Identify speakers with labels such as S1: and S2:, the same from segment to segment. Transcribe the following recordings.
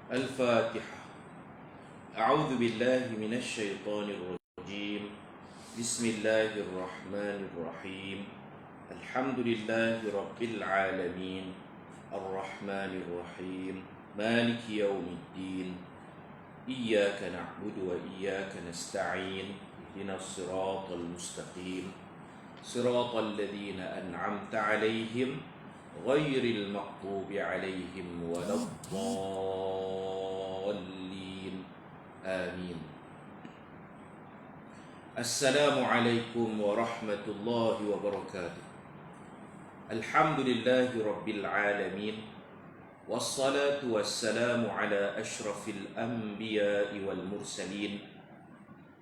S1: الفاتحة. أعوذ بالله من الشيطان الرجيم. بسم الله الرحمن الرحيم. الحمد لله رب العالمين الرحمن الرحيم مالك يوم الدين إياك نعبد وإياك نستعين اهدنا الصراط المستقيم صراط الذين أنعمت عليهم غير المغضوب عليهم ولا الضالين آمين. السلام عليكم ورحمة الله وبركاته. الحمد لله رب العالمين والصلاة والسلام على أشرف الأنبياء والمرسلين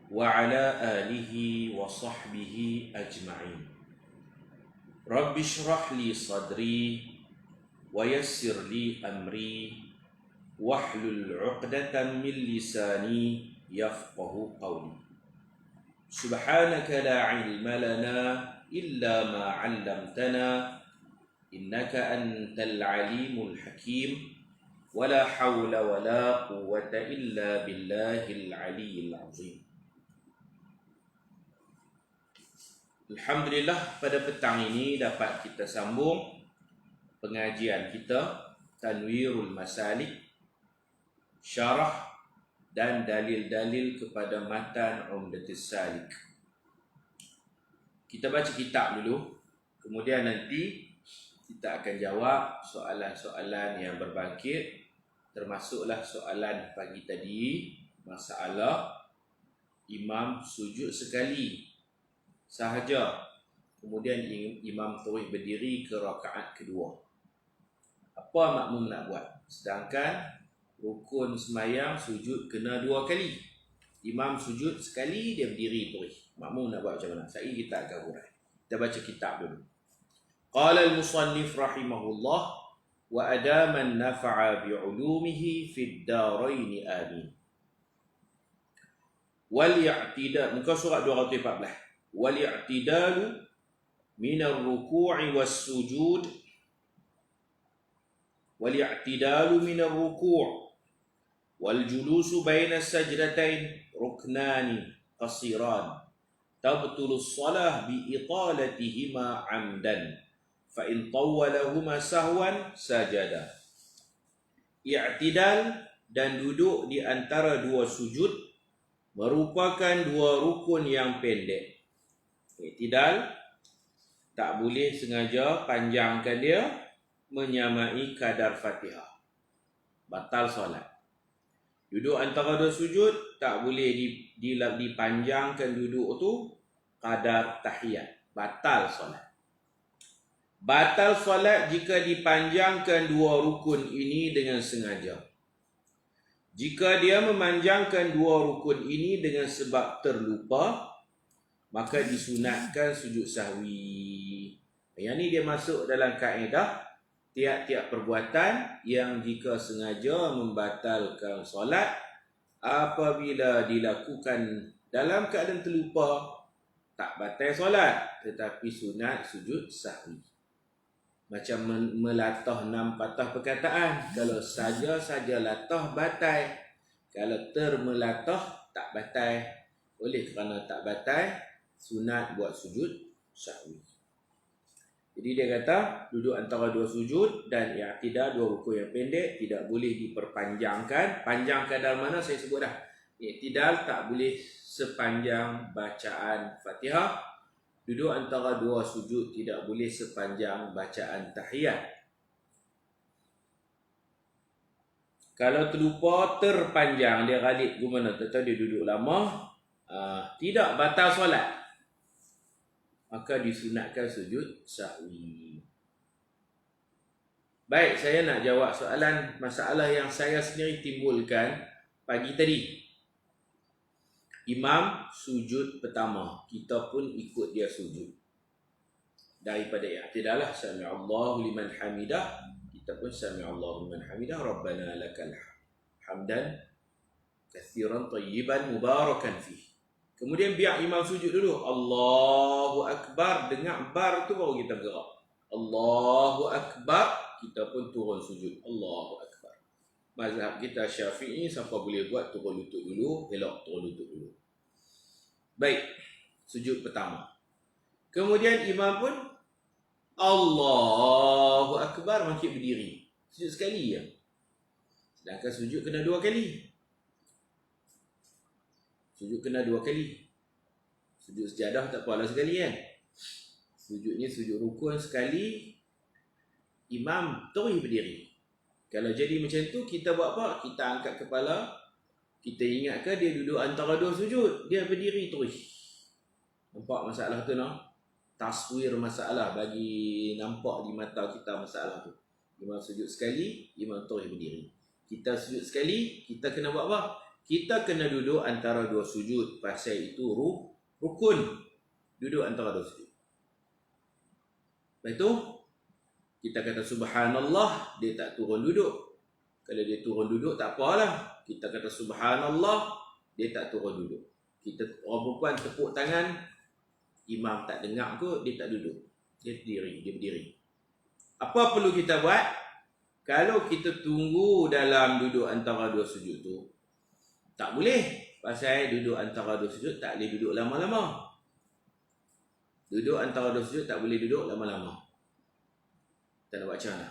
S1: وعلى آله وصحبه أجمعين. رب اشرح لي صدري ويسر لي أمري واحلل عقدة من لساني يفقه قولي. سبحانك لا علم لنا إلا ما علمتنا إنك أنت العليم الحكيم ولا حول ولا قوة إلا بالله العلي العظيم. Alhamdulillah, pada petang ini dapat kita sambung pengajian kita Tanwirul Masalik, syarah dan dalil-dalil kepada matan Umdatus Salik. Kita baca kitab dulu, kemudian nanti kita akan jawab soalan-soalan yang berbangkit, termasuklah soalan pagi tadi, masalah imam sujud sekali sahaja, kemudian imam terus berdiri ke rakaat kedua. Apa makmum nak buat? Sedangkan rukun semayang sujud kena 2 kali. Imam sujud sekali, dia berdiri terus. Makmum nak buat macam mana? Saya kita akan urai. Kita baca kitab dulu. Qala al-musannif rahimahullah wa adaman nafa'a bi'ulumihi fid darain amin. Wal i'tida, muka surat 214. والاعتدال من الركوع والسجود والاعتدال من الركوع والجلوس بين السجدتين ركنان قصيران تبطل الصلاة بإطالتهما عمدا فإن طولهما سهوا سجدا. I'tidal dan duduk di antara 2 sujud merupakan 2 rukun yang pendek. I'tidal tak boleh sengaja panjangkan dia menyamai kadar Fatihah, batal solat. Duduk antara 2 sujud tak boleh dipanjangkan duduk tu kadar tahiyat, batal solat. Batal solat jika dipanjangkan 2 rukun ini dengan sengaja. Jika dia memanjangkan 2 rukun ini dengan sebab terlupa, maka disunatkan sujud sahwi. Yang ni dia masuk dalam kaedah tiap-tiap perbuatan yang jika sengaja membatalkan solat apabila dilakukan dalam keadaan terlupa, tak batal solat tetapi sunat sujud sahwi. Macam melatah 6 patah perkataan. Kalau saja latah batal, kalau termelatah tak batal. Oleh kerana tak batal, sunat buat sujud sahwi. Jadi dia kata duduk antara 2 sujud dan i'tidal 2 rukun yang pendek tidak boleh diperpanjangkan. Panjang kadar mana saya sebut dah. I'tidal tak boleh sepanjang bacaan Fatihah. Duduk antara 2 sujud tidak boleh sepanjang bacaan tahiyat. Kalau terlupa terpanjang, dia ghalib ke mana, tak tahu dia duduk lama, tidak batal solat, maka disunatkan sujud sahwi. Baik, saya nak jawab soalan masalah yang saya sendiri timbulkan pagi tadi. Imam sujud pertama, kita pun ikut dia sujud. Daripada i'tidal lah, sami'allahu liman hamidah, kita pun sami'allahu liman hamidah, rabbana lakal hamdan katsiran tayyiban mubarakan fih. Kemudian biar imam sujud dulu, Allahu Akbar, dengar bar tu baru kita gerak. Allahu Akbar, kita pun turun sujud, Allahu Akbar. mazhab kita Syafi'i, siapa boleh buat turun lutut dulu, elok turun lutut dulu. Baik, sujud pertama. Kemudian imam pun Allahu Akbar, bangkit berdiri. Sujud sekali je. Sedangkan sujud kena 2 kali. Sujud kena 2 kali. Sujud sejadah tak apalah sekali kan. Sujud ni sujud rukun sekali, imam terus berdiri. Kalau jadi macam tu, kita buat apa? Kita angkat kepala, kita ingatkan dia duduk antara 2 sujud, dia berdiri terus. Nampak masalah tu no? Taswir masalah, bagi nampak di mata kita masalah tu. Imam sujud sekali, imam terus berdiri. Kita sujud sekali, kita kena buat apa? Kita kena duduk antara 2 sujud. Pasal itu rukun. Duduk antara 2 sujud. Lepas tu, kita kata subhanallah, dia tak turun duduk. Kalau dia turun duduk, tak apalah. Kita kata subhanallah, dia tak turun duduk. Kita orang perempuan tepuk tangan, imam tak dengar kot, dia tak duduk. Dia berdiri. Apa perlu kita buat? Kalau kita tunggu dalam duduk antara 2 sujud tu, tak boleh. Pasal duduk antara 2 sujud tak boleh duduk lama-lama. Duduk antara 2 sujud tak boleh duduk lama-lama. Tak nak buat macam mana?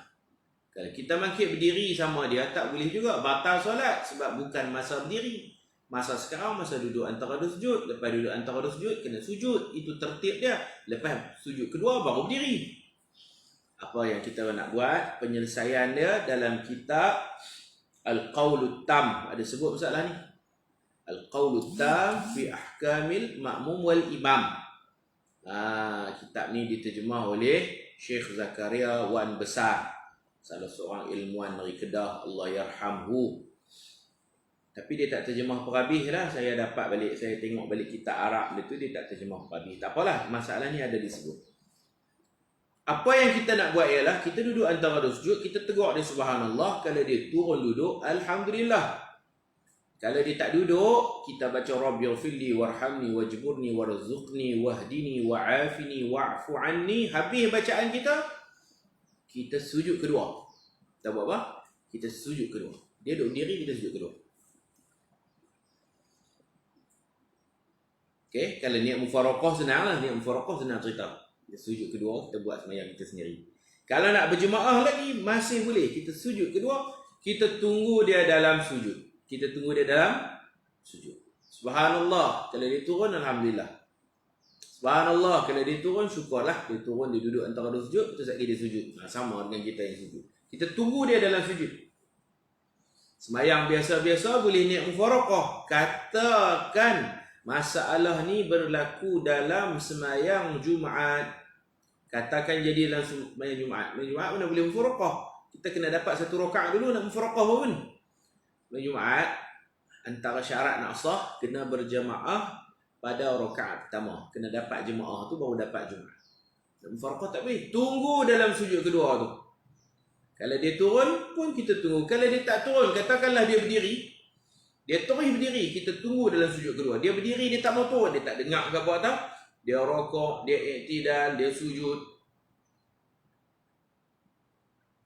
S1: Kalau kita bangkit berdiri sama dia, tak boleh juga. Batal solat sebab bukan masa berdiri. Masa sekarang, masa duduk antara 2 sujud. Lepas duduk antara 2 sujud, kena sujud. Itu tertib dia. Lepas sujud kedua, baru berdiri. Apa yang kita nak buat? Penyelesaian dia dalam kitab Al-Qawlut Tam. Ada sebut masalah ni. Al-Qawlut Tam fi Ahkamil Ma'mum wal Imam. Kitab ni diterjemah oleh Syekh Zakaria Wan Besar, salah seorang ilmuwan dari Kedah, Allah yarhamhu. Tapi dia tak terjemah perhabis lah. Saya dapat balik, saya tengok balik kitab Arab dia tu, dia tak terjemah perhabis. Tak apalah, masalah ni ada disebut. Apa yang kita nak buat ialah kita duduk antara 2 sujud, kita tegur dia subhanallah. Kalau dia turun duduk, alhamdulillah. Kalau dia tak duduk, kita baca Rabbighfirli warhamni wajburni warzuqni wahdini wa'afini wa'fu anni. Habis bacaan kita sujud kedua. Kita buat apa? Kita sujud kedua. Dia duduk diri, kita sujud kedua. Okey, kalau niat mufaraqah senanglah, niat mufaraqah senang cerita. Kita sujud kedua, kita buat sembahyang kita sendiri. Kalau nak berjemaah lagi, masih boleh. Kita sujud kedua, kita tunggu dia dalam sujud. Kita tunggu dia dalam sujud. Subhanallah, kalau dia turun, alhamdulillah. Subhanallah, kalau dia turun, syukurlah. Dia turun, dia duduk antara 2 sujud, terus lagi dia sujud. Sama dengan kita yang sujud. Kita tunggu dia dalam sujud. Sembahyang biasa-biasa boleh niat mufaraqah. Katakan masalah ni berlaku dalam sembahyang Jumaat. Katakan jadi dalam sembahyang Jumaat. Jumaat mana boleh mufaraqah? Kita kena dapat 1 rakaat dulu nak mufaraqah pun. Jumaat, antara syarat nak sah, kena berjemaah pada rakaat pertama. Kena dapat jemaah tu baru dapat Jumaat. Mufaraqah tak boleh. Tunggu dalam sujud kedua tu. Kalau dia turun pun kita tunggu. Kalau dia tak turun, katakanlah dia berdiri. Dia terus berdiri, kita tunggu dalam sujud kedua. Dia berdiri, dia tak mau turun, dia tak dengar ke apa tak. Dia rokok, dia iktidal, dia sujud.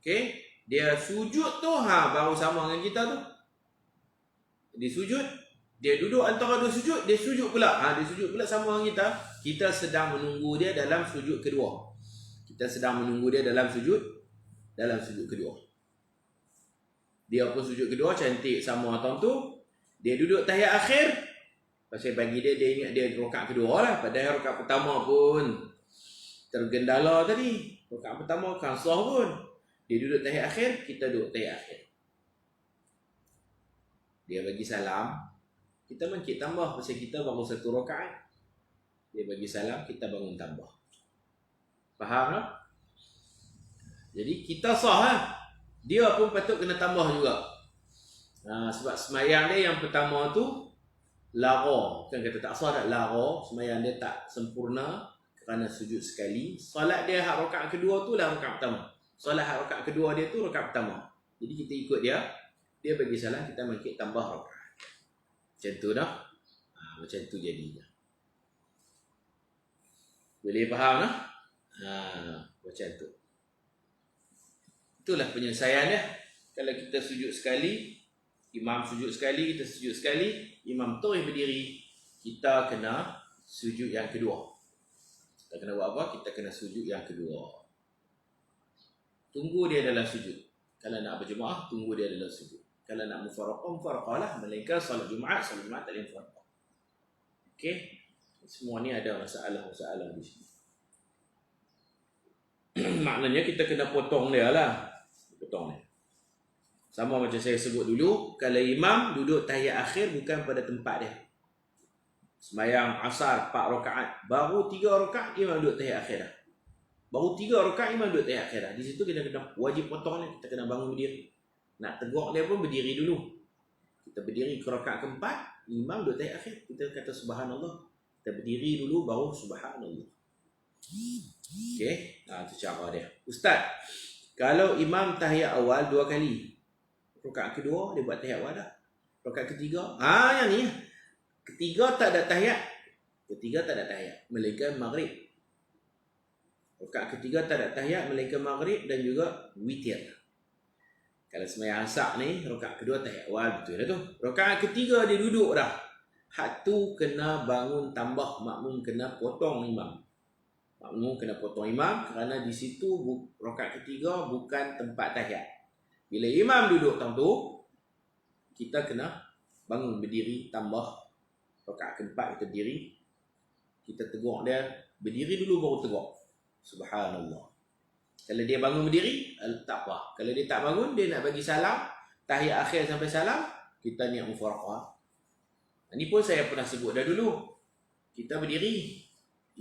S1: Okey, dia sujud tu baru sama dengan kita tu. Dia sujud, dia duduk antara 2 sujud, dia sujud pula. Dia sujud pula sama dengan kita. Kita sedang menunggu dia dalam sujud kedua. Kita sedang menunggu dia dalam sujud kedua. Dia pun sujud kedua cantik sama tuan tu. Dia duduk tahiyat akhir. Pasal bagi dia ingat dia rakaat kedua lah. Padahal rakaat pertama pun tergendala tadi. Rakaat pertama kan sah pun. Dia duduk tahiyat akhir, kita duduk tahiyat akhir. Dia bagi salam, kita bangkit tambah pasal kita baru 1 rakaat. Dia bagi salam, kita bangun tambah. Faham tak? Jadi kita sah. Dia pun patut kena tambah juga. Sebab sembahyang dia yang pertama tu lara. Kan kata tak sah tak lara. Sembahyang dia tak sempurna kerana sujud sekali. Solat dia hak rakaat kedua tu lah rakaat pertama. Solat hak rakaat kedua dia tu rakaat pertama. Jadi kita ikut dia. Dia bagi salam, kita bangkit tambah rakaat. Macam tu dah. Macam tu jadinya. Boleh faham tak? Macam tu. Itulah penyelesaian dia. Kalau kita sujud sekali, Imam sujud sekali, kita sujud sekali. Imam terus berdiri, kita kena sujud yang kedua. Kita kena buat apa? Kita kena sujud yang kedua. Tunggu dia dalam sujud. Kalau nak berjemaah, tunggu dia dalam sujud. Kalau nak mufaraqah lah. Melainkan solat Jumaat tak boleh mufaraqah. Okey? Semua ni ada masalah-masalah di sini. Maknanya kita kena potong dia lah. Potong dia. Sama macam saya sebut dulu, kalau imam duduk tahiyat akhir bukan pada tempat dia. Sembahyang asar 4 rakaat, baru 3 rakaat imam duduk tahiyat akhir dah. Baru 3 rakaat imam duduk tahiyat akhir dah. Di situ kita kena wajib potong dia, kita kena bangun berdiri. Nak tegur dia pun berdiri dulu. Kita berdiri ke rakaat keempat, imam duduk tahiyat akhir, kita kata subhanallah. Kita berdiri dulu baru subhanallah. Okey, itu cara dia. Ustaz, kalau imam tahiyat awal 2 kali, rakaat kedua dia buat tahiyat awal dah. Rakaat ketiga, yang ni. Ketiga tak ada tahiyat. Melainkan maghrib. Rakaat ketiga tak ada tahiyat melainkan maghrib dan juga witir. Kalau sembahyang asar ni, rakaat kedua tahiyat awal, betul dah tu. Rakaat ketiga dia duduk dah. Hak tu kena bangun tambah, makmum kena potong imam. Makmum kena potong imam kerana di situ rakaat ketiga bukan tempat tahiyat. Bila imam duduk tu, kita kena bangun berdiri tambah rakaat keempat kita berdiri. Kita tegur dia, berdiri dulu baru tegur. Subhanallah. Kalau dia bangun berdiri, tak apa. Kalau dia tak bangun, dia nak bagi salam, tahiyat akhir sampai salam, kita niat mufaraqah. Ini pun saya pernah sebut dah dulu. Kita berdiri,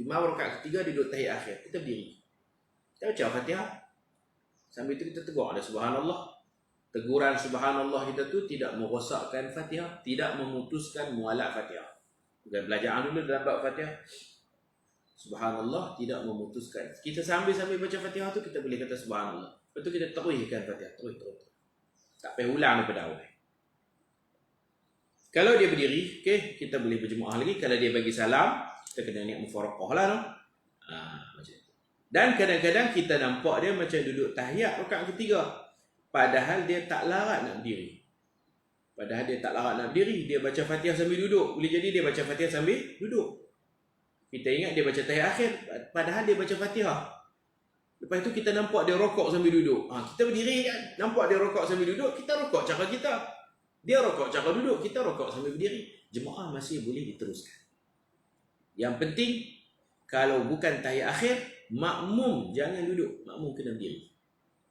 S1: imam rakaat ketiga dia duduk tahiyat akhir, kita berdiri. Kita baca Fatihah. Sambil itu kita tegur ada subhanallah. Teguran subhanallah kita tu tidak merosakkan Fatihah, tidak memutuskan mualaf Fatihah. Bukan belajar dulu dalam bab Fatihah. Subhanallah tidak memutuskan. Kita sambil-sambil baca Fatihah tu kita boleh kata subhanallah. Lepas tu kita teruskan Fatihah, terus. Tak payah ulang daripada awal. Kalau dia berdiri, okey, kita boleh berjemaah lagi. Kalau dia bagi salam, kita kena niat mufaraqah lah, no? Macam tu. Dan kadang-kadang kita nampak dia macam duduk tahiyat rakaat ketiga. Padahal dia tak larat nak berdiri. Dia baca Fatihah sambil duduk. Boleh jadi dia baca Fatihah sambil duduk. Kita ingat dia baca tahiyat akhir, padahal dia baca Fatihah. Lepas tu kita nampak dia rokok sambil duduk. Kita berdiri kan, nampak dia rokok sambil duduk, kita rokok cara kita. Dia rokok cara duduk, kita rokok sambil berdiri. Jemaah masih boleh diteruskan. Yang penting, kalau bukan tahiyat akhir, makmum jangan duduk. Makmum kena berdiri.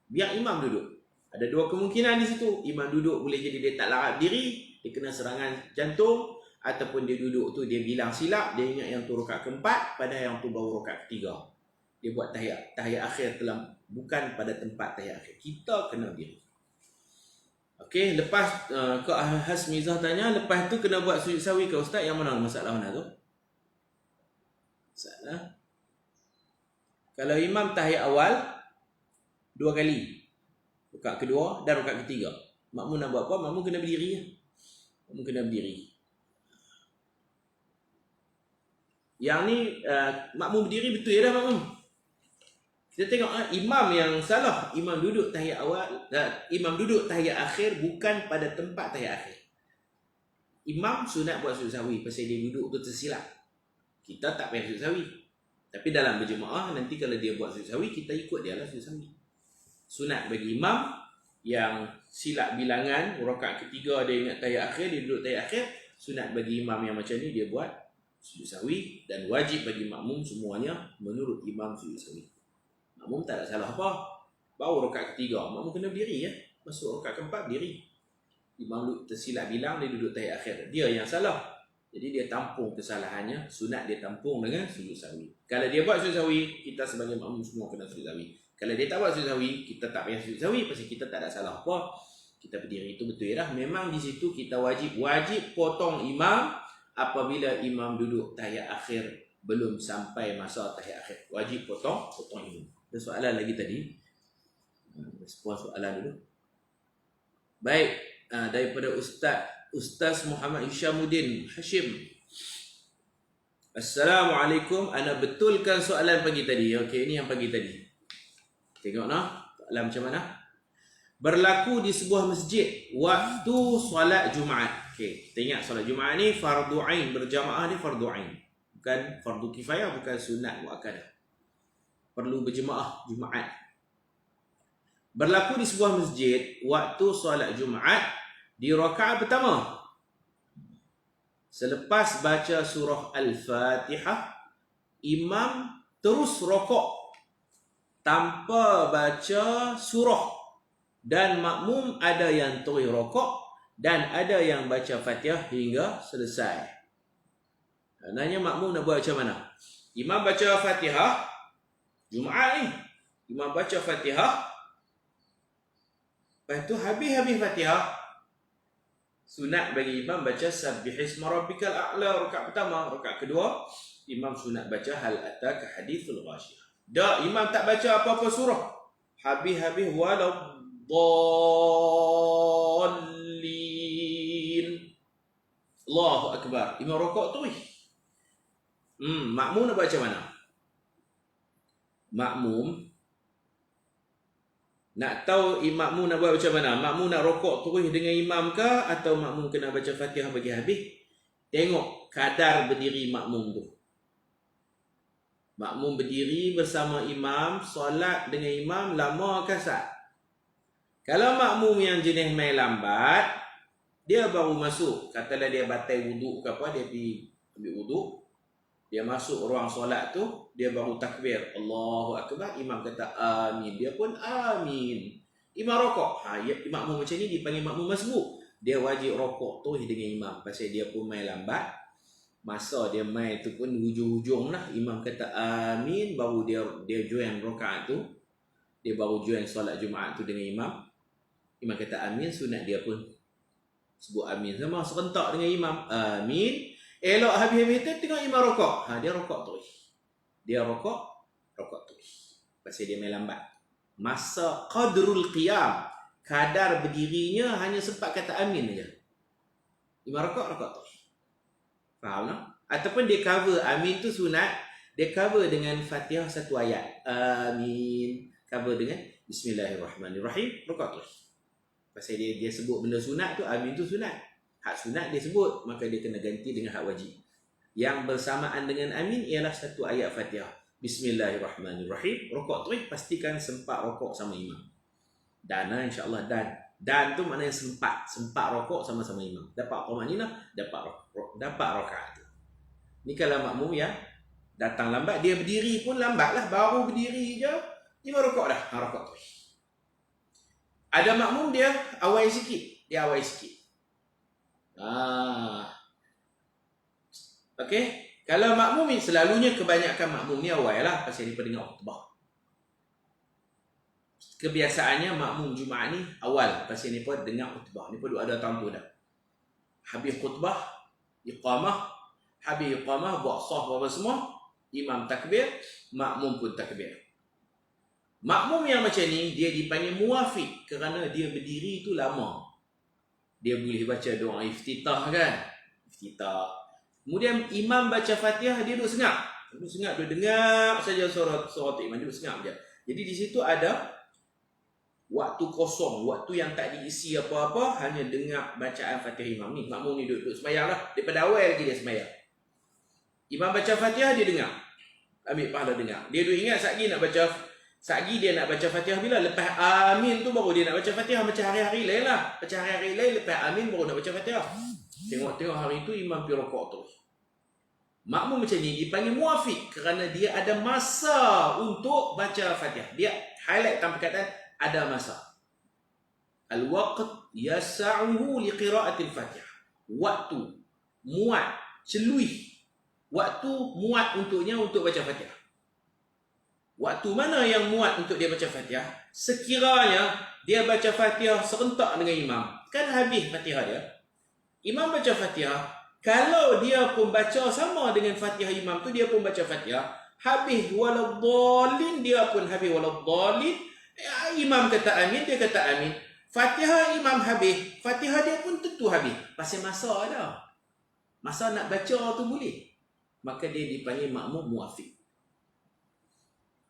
S1: Biar imam duduk. Ada 2 kemungkinan di situ. Imam duduk boleh jadi dia tak larat diri, dia kena serangan jantung, ataupun dia duduk tu dia bilang silap, dia ingat yang tu rakaat keempat, padahal yang tu baru rakaat ketiga. Dia buat tahiyat akhir telah bukan pada tempat tahiyat akhir. Kita kena berdiri. Okey, lepas ke Hasmizah tanya, lepas tu kena buat sujud sawi ke ustaz? Yang mana masalah mana tu? Masalah. Kalau imam tahiyat awal 2 kali. Rakaat kedua dan rakaat ketiga. Makmum nak buat apa? Makmum kena berdiri. Yang ni makmum berdiri betul ya dah makmum. Kita tengok imam yang salah. Imam duduk tahiyat awal, imam duduk tahiyat akhir bukan pada tempat tahiyat akhir. Imam sunat buat sujud sahwi pasal dia duduk tu tersilap. Kita tak payah sujud sahwi. Tapi dalam berjemaah nanti kalau dia buat sujud sahwi, kita ikut dia lah sujud sahwi. Sunat bagi imam yang silap bilangan rakaat ketiga dia ingat tahiyat akhir, dia duduk tahiyat akhir. Sunat bagi imam yang macam ni dia buat sujud sahwi, dan wajib bagi makmum semuanya menurut imam sujud sahwi. Makmum tak ada salah apa. Baru rakaat ketiga, makmum kena berdiri ya. Masuk rakaat keempat berdiri. Imam tersilap bilang dia duduk tahiyat akhir. Dia yang salah. Jadi dia tampung kesalahannya, sunat dia tampung dengan sujud sahwi. Kalau dia buat sujud sahwi, kita sebagai makmum semua kena sujud sahwi. Kalau dia tak buat sujud sahwi, kita tak payah sujud sahwi pasal kita tak ada salah apa. Kita berdiri itu betul ya dah. Memang di situ kita wajib potong imam apabila imam duduk tahiyat akhir belum sampai masa tahiyat akhir. Wajib potong imam. Ada soalan lagi tadi? Respon soalan dulu. Baik, daripada Ustaz Muhammad Hishamuddin Hashim. Assalamualaikum. Ana betulkan soalan pagi tadi. Okey, ini yang pagi tadi. Tengok nah, soalan macam mana? berlaku di sebuah masjid waktu solat Jumaat. Okey, kita ingat solat Jumaat ni fardu ain, berjamaah ni fardu ain. Bukan fardu kifayah, bukan sunat muakkadah. Perlu berjemaah Jumaat. Berlaku di sebuah masjid waktu solat Jumaat di rakaat pertama. Selepas baca surah Al-Fatihah, imam terus rokok tanpa baca surah, dan makmum ada yang terus rokok dan ada yang baca Fatihah hingga selesai. Nanya makmum nak buat macam mana? Imam baca Fatihah, Jumaat ni imam baca Fatihah, lepas tu habis Fatihah, sunat bagi imam baca Sabbihisma Rabbikal A'la rakaat pertama. Rakaat kedua imam sunat baca Hal Ataka Hadithul Ghashiyah. Dah, imam tak baca apa-apa surah. Habis waladdallin. Allahu Akbar. Imam rokok tu. Makmum nak baca mana? Makmum nak tahu makmum nak buat macam mana? Makmum nak rokok terus dengan imam ke, atau makmum kena baca Fatihah bagi habis? Tengok kadar berdiri makmum tu. Makmum berdiri bersama imam, solat dengan imam lama ke sat? Kalau makmum yang jenis main lambat, dia baru masuk, katalah dia batal wuduk ke apa, dia pergi ambil wuduk, dia masuk ruang solat tu, dia baru takbir Allahu Akbar, imam kata amin, dia pun amin. Imam rokok. Makmum macam ni dipanggil makmum masbuk. Dia wajib rokok tu dengan imam, pasal dia pun main lambat. Masa dia main tu pun hujung-hujung lah, imam kata amin, baru dia join rakaat tu, dia baru join solat Jumaat tu dengan imam. Imam kata amin, sunat dia pun sebut amin sama serentak dengan imam, amin. Elok habis-habis tu tengok imam rokok. Dia rokok terus. Dia rokok terus. Pasal dia main lambat. Masa qadrul qiyam, kadar berdirinya hanya sempat kata amin saja. Imam rokok terus. Faham tak? Ataupun dia cover amin tu sunat, dia cover dengan Fatihah satu ayat. Amin. Cover dengan Bismillahirrahmanirrahim. Rokok terus. Pasal dia sebut benda sunat tu, amin tu sunat. Hak sunat dia sebut, maka dia kena ganti dengan hak wajib. Yang bersamaan dengan amin ialah satu ayat Fatihah. Bismillahirrahmanirrahim. Rokok terus, pastikan sempat rokok sama imam. Dan insya-Allah dan tu maknanya sempat rokok sama-sama imam. Dapat apa maknanya? Dapat rakaat tu. Ni kalau makmum ya datang lambat, dia berdiri pun lambatlah, baru berdiri je imam rokok dah. Rokok terus. Ada makmum dia awal sikit. Okey, kalau makmum ni selalunya kebanyakan makmum ni awal lah, pasal dia pendengar khutbah. Kebiasaannya makmum Jumaat ni awal, pasal ni pun dengar khutbah. Ni pun ada tahun tu dah. Habis khutbah, iqamah, buat saf apa semua, imam takbir, makmum pun takbir. Makmum yang macam ni dia dipanggil muwafiq kerana dia berdiri tu lama. Dia boleh baca doa iftitah kan? Iftitah. Kemudian imam baca Fatihah, dia duduk sengak. Dia dengar saja suara imam, duduk sengak je. Jadi di situ ada waktu kosong, waktu yang tak diisi apa-apa, hanya dengar bacaan Fatihah imam ni. Makmum ni duduk sembahyang lah. Daripada awal lagi dia sembahyang. Imam baca Fatihah, dia dengar. Ambil pahala dengar. Dia duduk ingat satgi dia nak baca Fatihah bila? Lepas amin tu baru dia nak baca Fatihah. Macam hari-hari lain lah. Lepas amin baru nak baca Fatihah. Tengok hari tu imam pergi rokok terus. Makmum macam ni dipanggil muwafiq kerana dia ada masa untuk baca Fatihah. Dia highlight tanpa kata ada masa. Al-waqt yasa'uhu liqira'atil Fatihah. Waktu muat, celuih. Waktu muat untuknya untuk baca Fatihah. Waktu mana yang muat untuk dia baca Fatihah? Sekiranya dia baca Fatihah serentak dengan imam, kan habis Fatihah dia. Imam baca Fatihah, kalau dia pun baca sama dengan Fatihah imam tu, dia pun baca Fatihah, habis waladdallin, dia pun habis waladdallin, imam kata amin, dia kata amin. Fatihah imam habis, Fatihah dia pun tentu habis. Pasal masa ada. Masa nak baca tu boleh. Maka dia dipanggil makmum muwafiq.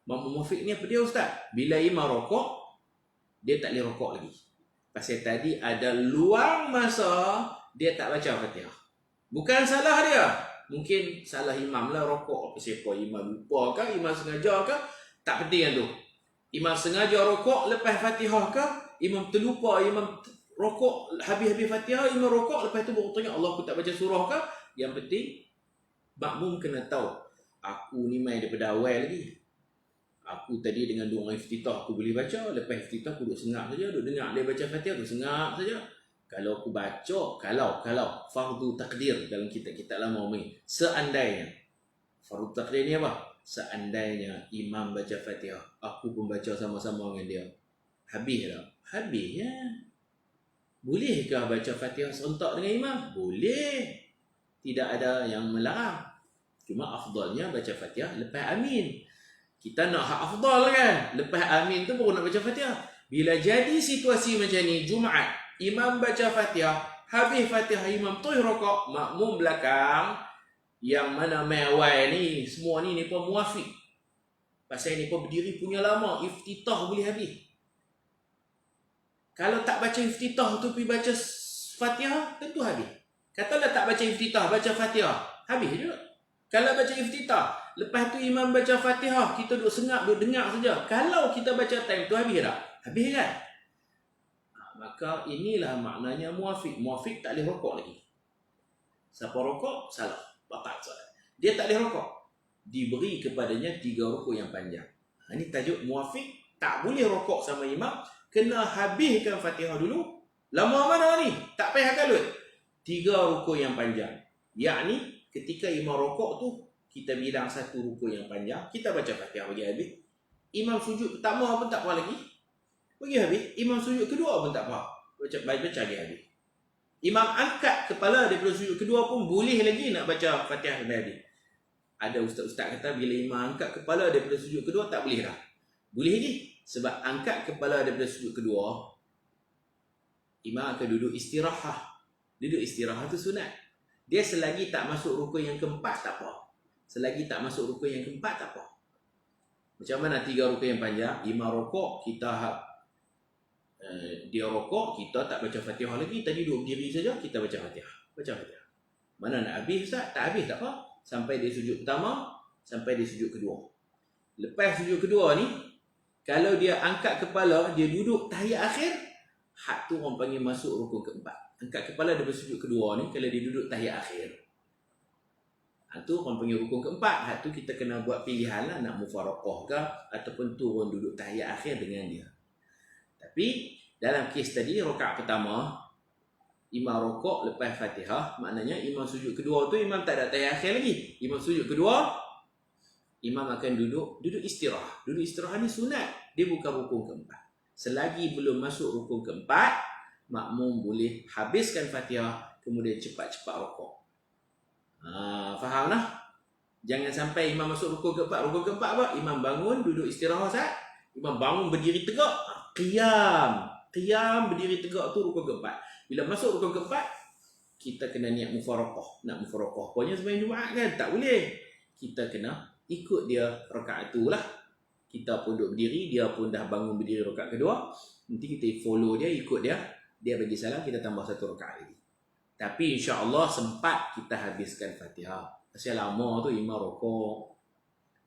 S1: Makmum muwafiq ni apa dia ustaz? Bila imam rokok, dia tak boleh rokok lagi. Pasal tadi ada luang masa dia tak baca Fatihah. Bukan salah dia. Mungkin salah imam lah rokok. Apa siapa imam lupa ke, imam sengaja ke, tak penting kan tu. Imam sengaja rokok lepas Fatihah ke, imam terlupa, imam rokok habis-habis Fatihah, imam rokok lepas tu baru tanya Allah aku tak baca surah ke. Yang penting makmum kena tahu, aku ni main daripada awal lagi. Aku tadi dengan doa iftitah aku boleh baca, lepas iftitah aku duduk sengap saja, duduk dengar dia baca Fatihah, aku sengap saja. Kalau aku baca, kalau fardu takdir dalam kitab-kitab lama ni, seandainya fardu takdir ni apa? Seandainya imam baca Fatihah, aku pun baca sama-sama dengan dia, habis tak? Habis ya. Bolehkah baca Fatihah serentak dengan imam? Boleh. Tidak ada yang melarang. Cuma afdalnya baca Fatihah lepas amin. Kita nak hak afdal kan? Lepas amin tu baru nak baca Fatihah. Bila jadi situasi macam ni, Jumaat, imam baca Fatihah, habis Fatihah imam terus rokok, makmum belakang yang mana mewai ni, semua ni pun muafiq. Pasal ni pun berdiri punya lama, iftitah boleh habis. Kalau tak baca iftitah tu pergi baca Fatihah, tentu habis. Katalah tak baca iftitah, baca Fatihah, habis juga. Kalau baca iftitah, lepas tu imam baca Fatihah, kita duduk sengap, duduk dengar saja. Kalau kita baca time tu habis tak? Habis kan? Maka inilah maknanya muafiq. Muafiq tak boleh rokok lagi. Siapa rokok, salah. Batal solat. Dia tak boleh rokok. Diberi kepadanya 3 rukuk yang panjang. Ini tajuk muafiq. Tak boleh rokok sama imam. Kena habiskan Fatihah dulu. Lama mana ni? Tak payah kalut. 3 rukuk yang panjang. Yakni ketika imam rokok tu, kita bilang 1 rukuk yang panjang, kita baca Fatihah bagi habis. Imam sujud pertama pun tak apa lagi, bagi habis. Imam sujud kedua pun tak apa, baca lagi habis. Imam angkat kepala daripada sujud kedua pun boleh lagi nak baca Fatihah bagi habis. Ada ustaz-ustaz kata bila imam angkat kepala daripada sujud kedua tak boleh dah. Boleh lagi. Sebab angkat kepala daripada sujud kedua, imam akan duduk istirahat. Duduk istirahat tu sunat. Dia selagi tak masuk rukun yang keempat tak apa. Selagi tak masuk rukun yang keempat tak apa. Macam mana 3 rukun yang panjang? Imam rokok, kita dia rokok, kita tak baca Fatihah lagi. Tadi duduk berdiri saja, kita baca Fatihah. Baca Fatihah. Mana nak habis Ustaz? Tak habis tak apa. Sampai dia sujud pertama, sampai dia sujud kedua. Lepas sujud kedua ni, kalau dia angkat kepala, dia duduk tahiyat akhir, hak tu orang panggil masuk rukun keempat. Angkat kepala daripada sujud kedua ni, kalau dia duduk tahiyat akhir, hak tu orang panggil rukun keempat. Hak tu kita kena buat pilihan lah, nak mufaraqah ke ataupun turun duduk tahiyat akhir dengan dia. Tapi dalam kes tadi, rakaat pertama imam rokok lepas Fatihah, maknanya imam sujud kedua tu imam tak ada tahiyat akhir lagi. Imam sujud kedua, imam akan duduk istirahat. Duduk istirahat ni sunat, dia bukan rukun keempat. Selagi belum masuk rukun keempat, makmum boleh habiskan Fatihah kemudian cepat-cepat rokok. Faham lah? Jangan sampai imam masuk rukun keempat. Rukun keempat apa? Imam bangun, duduk istirahat saat. Imam bangun berdiri tegak, qiyam berdiri tegak tu rukun keempat. Bila masuk rukun keempat, kita kena niat mufaraqah. Nak mufaraqah pokoknya sembahyang Jumaat kan? Tak boleh. Kita kena ikut dia rakaat tu lah. Kita pun duduk berdiri, dia pun dah bangun berdiri rakaat kedua. Nanti kita follow dia, ikut dia. Dia bagi salam, kita tambah 1 rakaat lagi. Tapi insya-Allah sempat kita habiskan Fatihah. Pasal lama tu imam rokok,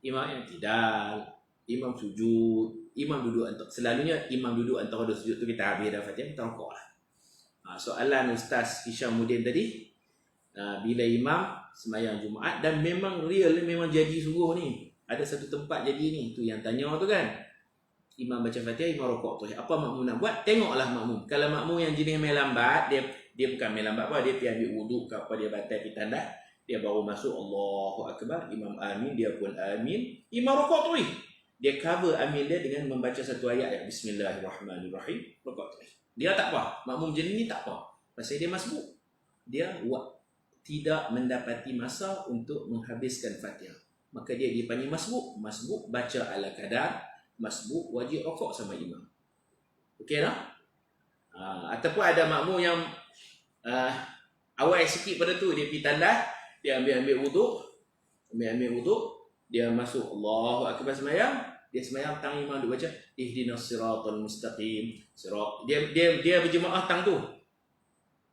S1: imam yang tidak, imam sujud, imam duduk antara, selalunya imam duduk antara 2 sujud tu kita habis dah Fatihah, kita rokok lah. Soalan Ustaz Hishamuddin tadi, bila imam sembahyang Jumaat dan memang real, memang jadi sungguh ni. Ada satu tempat jadi ni, tu yang tanya tu kan. Imam baca Fatihah, imam rokok tu. Apa makmum nak buat? Tengoklah makmum. Kalau makmum yang jenis main lambat, dia bukan main lambat apa, dia pergi ambil wuduk ke apa, dia batal pergi tandas, dia baru masuk Allahu Akbar, imam amin, dia pun amin. Imam rokok tu. Dia cover amin dia dengan membaca satu ayat yang Bismillahirrahmanirrahim, rokok tu. Dia tak apa. Makmum jenis ni tak apa. Pasal dia masbuk. Dia tidak mendapati masa untuk menghabiskan Fatihah. Maka dia dipanggil masbuk. Masbuk baca ala kadar, masbuk wajib rokok sama imam. Okey tak? Ataupun ada makmum yang awal sikit pada tu, dia pergi tandas, dia ambil wuduk, dia masuk Allahu Akbar sembahyang, Dia sembahyang tang imam duk baca ihdinas siratal mustaqim. Dia berjemaah tang tu.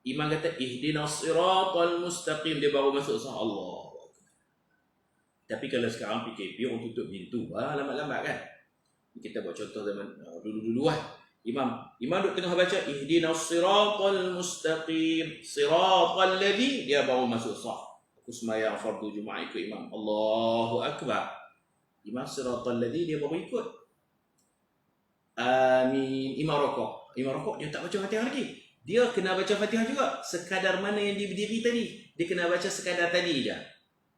S1: Imam kata ihdinas siratal mustaqim, dia baru masuk sah Allah. Tapi kalau sekarang PKP orang tutup pintu, lambat-lambat kan. Kita buat contoh zaman dulu-dulu kan. Imam duk tengah baca ihdinas siratal mustaqim, siratal ladzi, dia baru masuk sah. Aku sembahyang fardu Jumaat ikut imam. Allahu akbar. Imam siratal ladzi, dia baru ikut. Amin. Imam rokok dia tak baca Fatihah lagi. Dia kena baca Fatihah juga. Sekadar mana yang dia berdiri tadi, dia kena baca sekadar tadi je.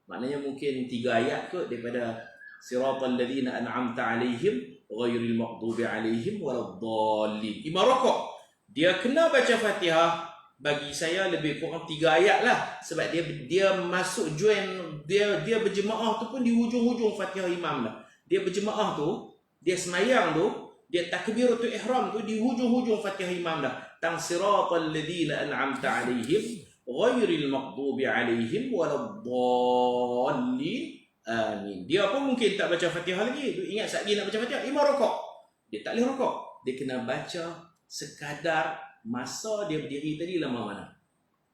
S1: Maknanya mungkin 3 ayat kot daripada siratal ladzina an'amta alaihim ghairil maghdubi alaihim waladdallin. Imam rokok dia kena baca Fatihah, bagi saya lebih kurang 3 ayat lah, sebab dia masuk join, dia berjemaah tu pun di hujung-hujung Fatihah imam dah. Dia berjemaah tu, dia semayang tu, dia takbiratul ihram tu di hujung-hujung Fatihah imam dah. Tang siratal ladzina an'amta alaihim ghairil maghdubi alaihim waladdallin. Amin. Dia pun mungkin tak baca Fatihah lagi. Dia ingat saat dia nak baca Fatihah, imam rokok. Dia tak boleh rokok. Dia kena baca sekadar masa dia berdiri tadi lama mana.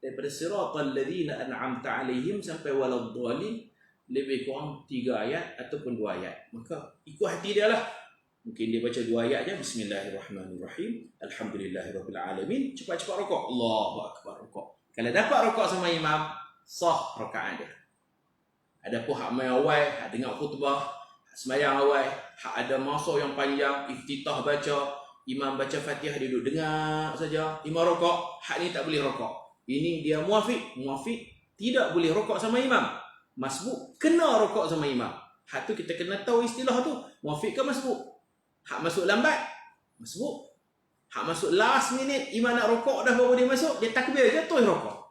S1: Daripada siratal ladzina an'amta alaihim sampai waladdallin, lebih kurang 3 ayat ataupun 2 ayat. Maka ikut hati dia lah. Mungkin dia baca 2 ayat je, bismillahirrahmanirrahim, alhamdulillahirabbil alamin, cepat-cepat rokok, Allahu akbar, rokok. Kalau dapat rokok sama imam, sah rakaat dia. Adapun hak main awal, hak dengar khutbah, hak sembahyang awal, hak ada masa yang panjang, iftitah baca, imam baca Fatihah dia duduk dengar saja, imam rokok, hak ni tak boleh rokok. Ini dia muafiq tidak boleh rokok sama imam. Masbuk kena rokok sama imam. Hak tu kita kena tahu istilah tu, muafiq ke masbuk. Hak masuk lambat, masbuk. Hak masuk last minute, imam nak rokok dah baru dia masuk, dia takbir je terus rokok.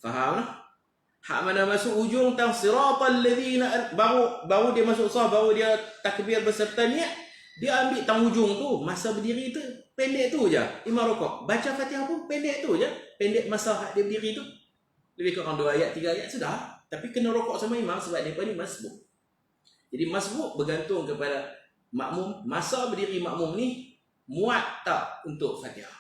S1: Faham lah? Hak mana masuk ujung tang siratal ladzina, baru dia masuk sah, baru dia takbir beserta niat, dia ambil tang hujung tu, masa berdiri tu pendek tu je imam rokok. Baca Fatihah pun pendek tu je, pendek masa hak dia berdiri tu. Lebih kurang 2 ayat 3 ayat sudah. Tapi kena rokok sama imam sebab dia ni masbuk. Jadi masbuk bergantung kepada makmum, masa berdiri makmum ni muat tak untuk Fatihah.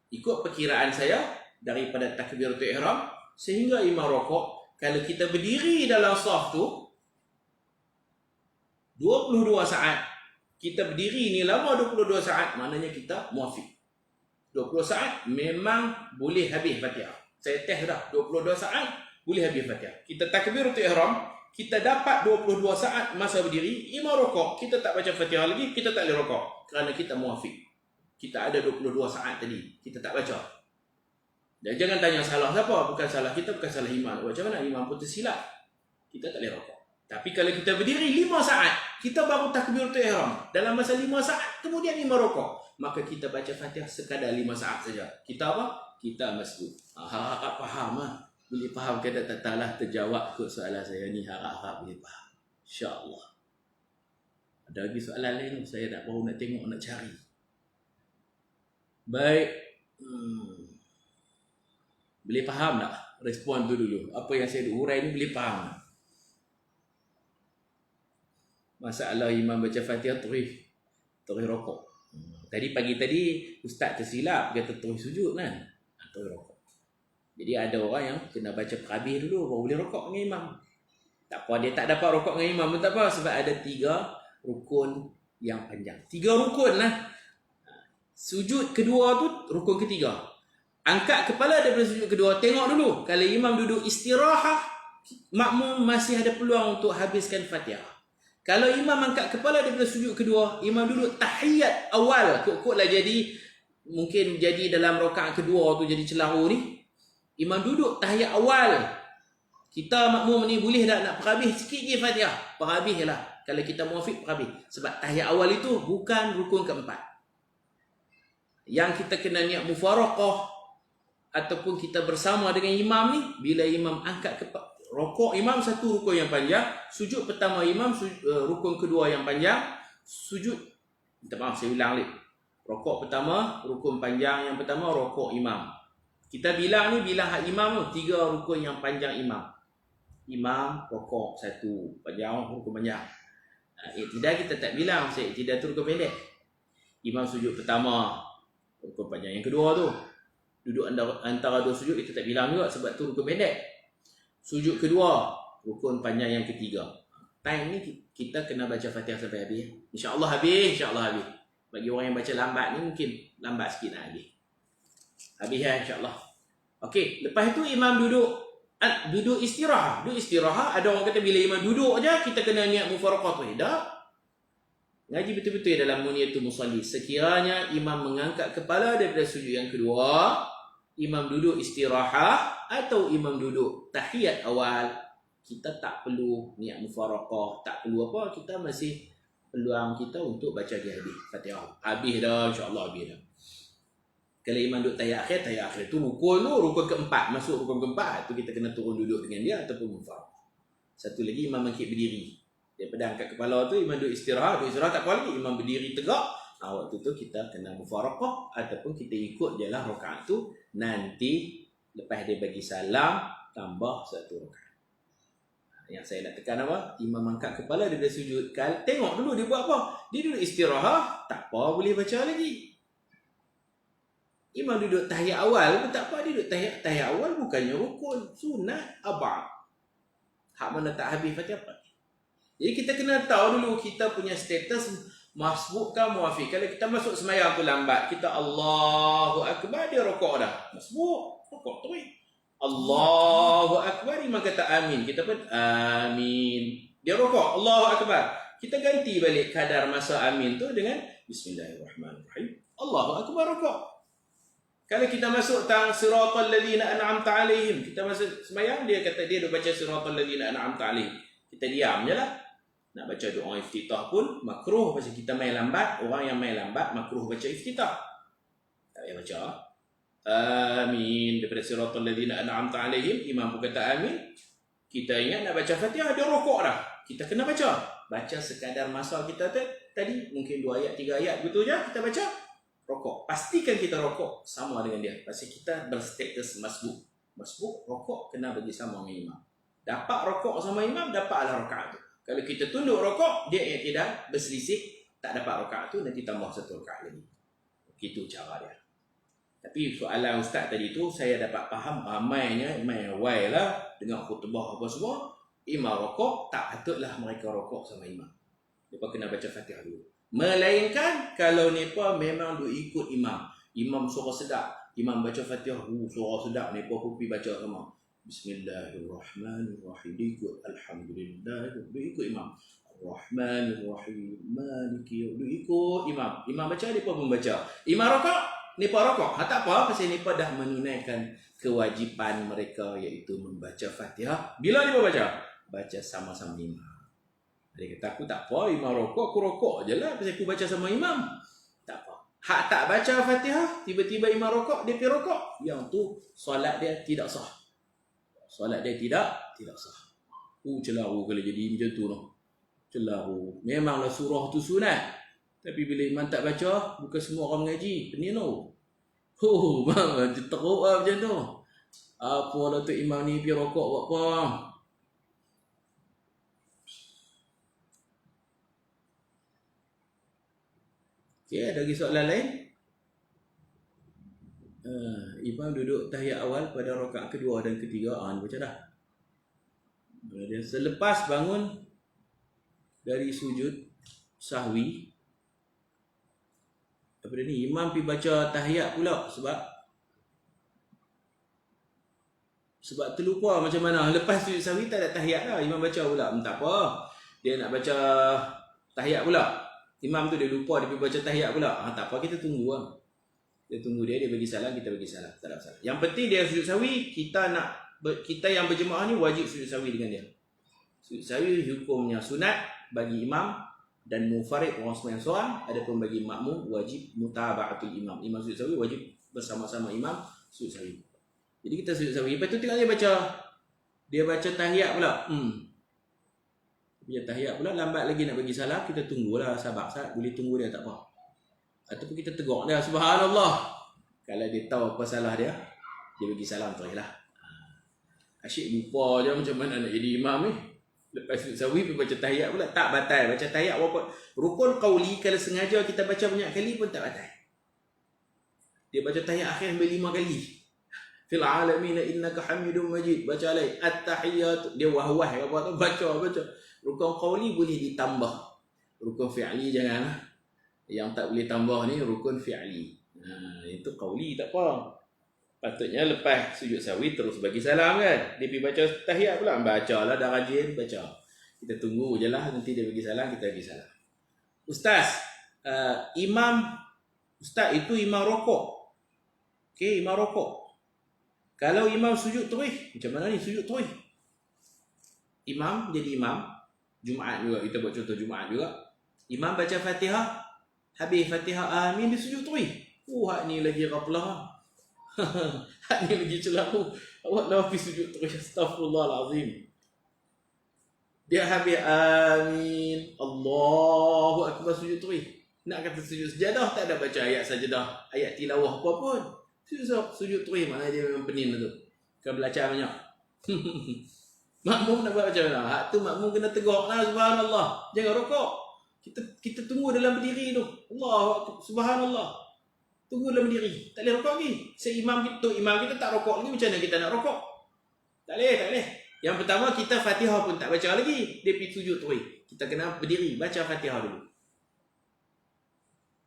S1: Ikut perkiraan saya daripada takbiratul ihram sehingga imam rokok, kalau kita berdiri dalam saf tu 22 saat, kita berdiri ni lama 22 saat, maknanya kita muafiq. 20 saat memang boleh habis Fatihah. Saya test dah, 22 saat boleh habis Fatihah. Kita takbiratul ihram, kita dapat 22 saat masa berdiri, imam rokok, kita tak baca Fatihah lagi, kita tak boleh rokok kerana kita muafiq. Kita ada 22 saat tadi, kita tak baca. Dan jangan tanya salah siapa, bukan salah kita, bukan salah imam. Macam mana imam pun tersilap, kita tak boleh rokok. Tapi kalau kita berdiri 5 saat, kita baru takbiratul ihram, dalam masa 5 saat kemudian imam rokok, maka kita baca Fatihah sekadar 5 saat saja. Kita apa? Kita masbuk. Harap faham lah. Boleh faham ke tak lah, terjawab kot soalan saya ni, harap-harap boleh faham. InsyaAllah. Ada lagi soalan lain, saya baru nak tengok, nak cari. Baik. Boleh faham tak? Respon tu dulu. Apa yang saya urai ni boleh faham tak? Masalah imam baca Fatihah terus rokok. Tadi pagi ustaz tersilap, kata terus sujud kan? Terus rokok. Jadi ada orang yang kena baca perhabis dulu baru boleh rokok dengan imam. Tak apa, dia tak dapat rokok dengan imam pun tak apa, sebab ada 3 rukun yang panjang. 3 rukun lah. Sujud kedua tu rukun ketiga. Angkat kepala daripada sujud kedua, tengok dulu. Kalau imam duduk istirahat, makmum masih ada peluang untuk habiskan Fatihah. Kalau imam angkat kepala daripada sujud kedua, imam duduk tahiyat awal, kot-kotlah jadi, mungkin jadi dalam rakaat kedua tu jadi celaru ni, imam duduk tahiyat awal, kita makmum ni boleh tak nak perhabis sikit lagi Fatihah? Perhabis lah. Kalau kita muafiq, perhabis. Sebab tahiyat awal itu bukan rukun keempat. Yang kita kena niat mufaraqah ataupun kita bersama dengan imam ni, bila imam angkat kepala, rokok imam satu rukun yang panjang, sujud pertama imam rukun kedua yang panjang, sujud, minta maaf saya ulang lagi, rokok pertama rukun panjang yang pertama, rokok imam. Kita bilang ni, bilang hak imam tu 3 rukun yang panjang imam. Imam rokok 1 panjang, rukun panjang. Iktidal kita tak bilang. Maksudnya iktidal tu rukun pendek. Imam sujud pertama, rukun panjang. Yang kedua tu, duduk antara dua sujud kita tak bilang juga sebab tu rukun pendek. Sujud kedua, rukun panjang yang ketiga. Time ni kita kena baca Fatihah sampai habis. InsyaAllah habis, insyaAllah habis. Bagi orang yang baca lambat ni mungkin lambat sikit nak habis. Habis ya insyaAllah. Okey, lepas tu imam duduk istirahat. Duduk istirahat, ada orang kata bila imam duduk je kita kena niat mufaraqah tu. Tak. Ngaji betul-betul dalam muniyatul musalli. Sekiranya imam mengangkat kepala daripada sujud yang kedua, imam duduk istirahat atau imam duduk tahiyat awal, kita tak perlu niat mufaraqah, tak perlu apa, kita masih peluang kita untuk baca di habis Fatihah. Habis dah, insya-Allah habis dah. Kalau imam duduk tahiyat akhir tu rukun keempat, masuk rukun keempat tu kita kena turun duduk dengan dia ataupun mufaraqah. Satu lagi imam bangkit berdiri. Daripada angkat kepala tu imam duduk istirahat tak apa lagi, imam berdiri tegak. Waktu tu kita kena mufaraqah ataupun kita ikut jelah rakaat tu, nanti lepas dia bagi salam tambah satu rakaat. Yang saya nak tekan apa? Imam angkat kepala daripada sujud. Tengok dulu dia buat apa. Dia duduk istirahat, tak apa boleh baca lagi. Imam duduk tahiyat awal pun tak apa, dia duduk tahiyat awal bukannya rukun, sunat abad. Hak mana tak habis Fatihah apa? Jadi kita kena tahu dulu kita punya status masbuk ke muafiq. Kalau kita masuk sembahyang tu lambat, kita Allahu Akbar, dia rokok dah. Masbuk, rokok tu. Allahu Akbar, imam kata amin. Kita pun amin. Dia rokok, Allahu Akbar. Kita ganti balik kadar masa amin tu dengan Bismillahirrahmanirrahim. Allahu Akbar, rokok. Kalau kita masuk tang siratal ladzina an'amta alaihim, kita masuk sembahyang, dia kata dia dah baca siratal ladzina an'amta alaihim. Kita diam je lah. Nak baca doa iftitah pun makruh pasal kita main lambat. Orang yang main lambat makruh baca iftitah. Tak payah baca amin daripada siratal ladzina an'amta alaihim. Imam pun kata amin. Kita ingat nak baca Fatihah, dia rokok dah. Kita kena baca sekadar masa kita tadi, mungkin 2 ayat 3 ayat betul je kita baca, rokok. Pastikan kita rokok sama dengan dia. Pasal kita berstatus masbuk. Masbuk rokok kena bagi sama dengan imam. Dapat rokok sama imam, dapatlah rakaat tu. Kalau kita tunduk rokok, dia tidak berselisih, tak dapat rakaat tu, nanti tambah satu rakaat lagi. Itu cara dia. Tapi soalan ustaz tadi tu, saya dapat faham ramainya, main awal lah, dengan khutbah apa semua, imam rokok, tak patutlah mereka rokok sama imam. Mereka kena baca Fatihah dulu. Melainkan, kalau mereka memang duk ikut imam. Imam suara sedap, imam baca Fatihah, suara sedap, mereka pun pergi baca sama. Bismillahirrahmanirrahim. Dia ikut Alhamdulillah. Dia ikut imam. Ar-Rahmanirrahim. Maliki. Dia ikut imam. Imam baca, dia pun membaca. Imam rokok, mereka rokok. Tak apa, pasal mereka dah menunaikan kewajipan mereka, iaitu membaca Fatihah. Bila dia baca? Baca sama-sama imam. Dia kata, aku tak apa, imam rokok, aku rokok je lah. Pasal aku baca sama imam. Tak apa. Hak tak baca Fatihah, tiba-tiba imam rokok, dia pergi rokok. Yang tu, solat dia tidak sah. Solat dia tidak sah. Celaru kalau jadi macam tu noh. Celaru. Memanglah surah tu sunat. Tapi bila imam tak baca, bukan semua orang mengaji. Pening tu. Bang, teruk lah macam tu. Apa lah tu imam ni pergi rokok buat apa? Okey, ada lagi soalan lain? Imam duduk tahiyat awal pada rakaat kedua dan ketiga, baca dah. Dia selepas bangun dari sujud sahwi, daripada ni imam pergi baca tahiyat pula sebab terlupa macam mana. Lepas sujud sahwi tak ada tahiyat dah, imam baca pula. Tak apa, dia nak baca tahiyat pula. Imam tu dia lupa, dia pergi baca tahiyat pula. Tak apa, kita tunggu lah. Dia tunggu dia bagi salam, kita bagi salam. Tak ada masalah. Yang penting dia sujud sahwi, kita yang berjemaah ni wajib sujud sahwi dengan dia. Sujud sahwi hukumnya sunat bagi imam dan mufarid, orang sembahyang seorang. Adapun bagi makmum wajib mutaba'atul imam. Imam sujud sahwi wajib bersama-sama imam sujud sahwi. Jadi kita sujud sahwi. Lepas tu tengok dia baca tahiyat pula. Dia tahiyat pula, lambat lagi nak bagi salam, kita tunggulah, sabar. Boleh tunggu dia, tak apa. Ataupun kita tegur dia, subhanallah. Kalau dia tahu apa salah dia bagi salam terus lah. Asyik lupa je macam mana nak jadi imam ni. Lepas sujud sahwi pergi baca tahiyat pula. Tak batal. Baca tahiyat walaupun rukun qauli kalau sengaja kita baca banyak kali pun tak batal. Dia baca tahiyat akhir sampai 5 kali. Fil alamin innaka hamidum majid. Baca alai at-tahiyat. Dia wah-wah apa tu baca. Rukun qauli boleh ditambah. Rukun fi'li janganlah. Yang tak boleh tambah ni rukun fi'li. Itu qauli tak apa. Patutnya lepas sujud sahwi terus bagi salam kan. Dia pergi baca tahiyat pula. Bacalah dah rajin baca. Kita tunggu je lah. Nanti dia bagi salam, kita bagi salam. Ustaz, Ustaz itu imam rokok. Okey, imam rokok. Kalau imam sujud terus, macam mana ni sujud terus? Imam jadi imam. Jumaat juga, kita buat contoh Jumaat juga. Imam baca Fatihah. Habis Fatihah, amin, dia sujud terus. Hak ni lagi raplah. Hak ni lagi celahu. Awak dah pergi sujud terus. Astaghfirullahalazim. Dia habis amin, Allahu akbar, sujud terus. Nak kata sujud sejadah, tak ada baca ayat sajadah, ayat tilawah apa pun. Sujud terus, mana dia memang penin tu. Kan belajar banyak. Makmum nak buat macam mana? Hak tu makmum kena tegur lah, subhanallah. Jangan rokok. Kita tunggu dalam berdiri tu. Allahu akbar, subhanallah. Tunggu dalam berdiri. Tak boleh rokok lagi. Imam kita tak rokok lagi, macam mana kita nak rokok? Tak boleh. Yang pertama, kita Fatihah pun tak baca lagi. Dia pergi sujud terus. Kita kena berdiri, baca Fatihah dulu.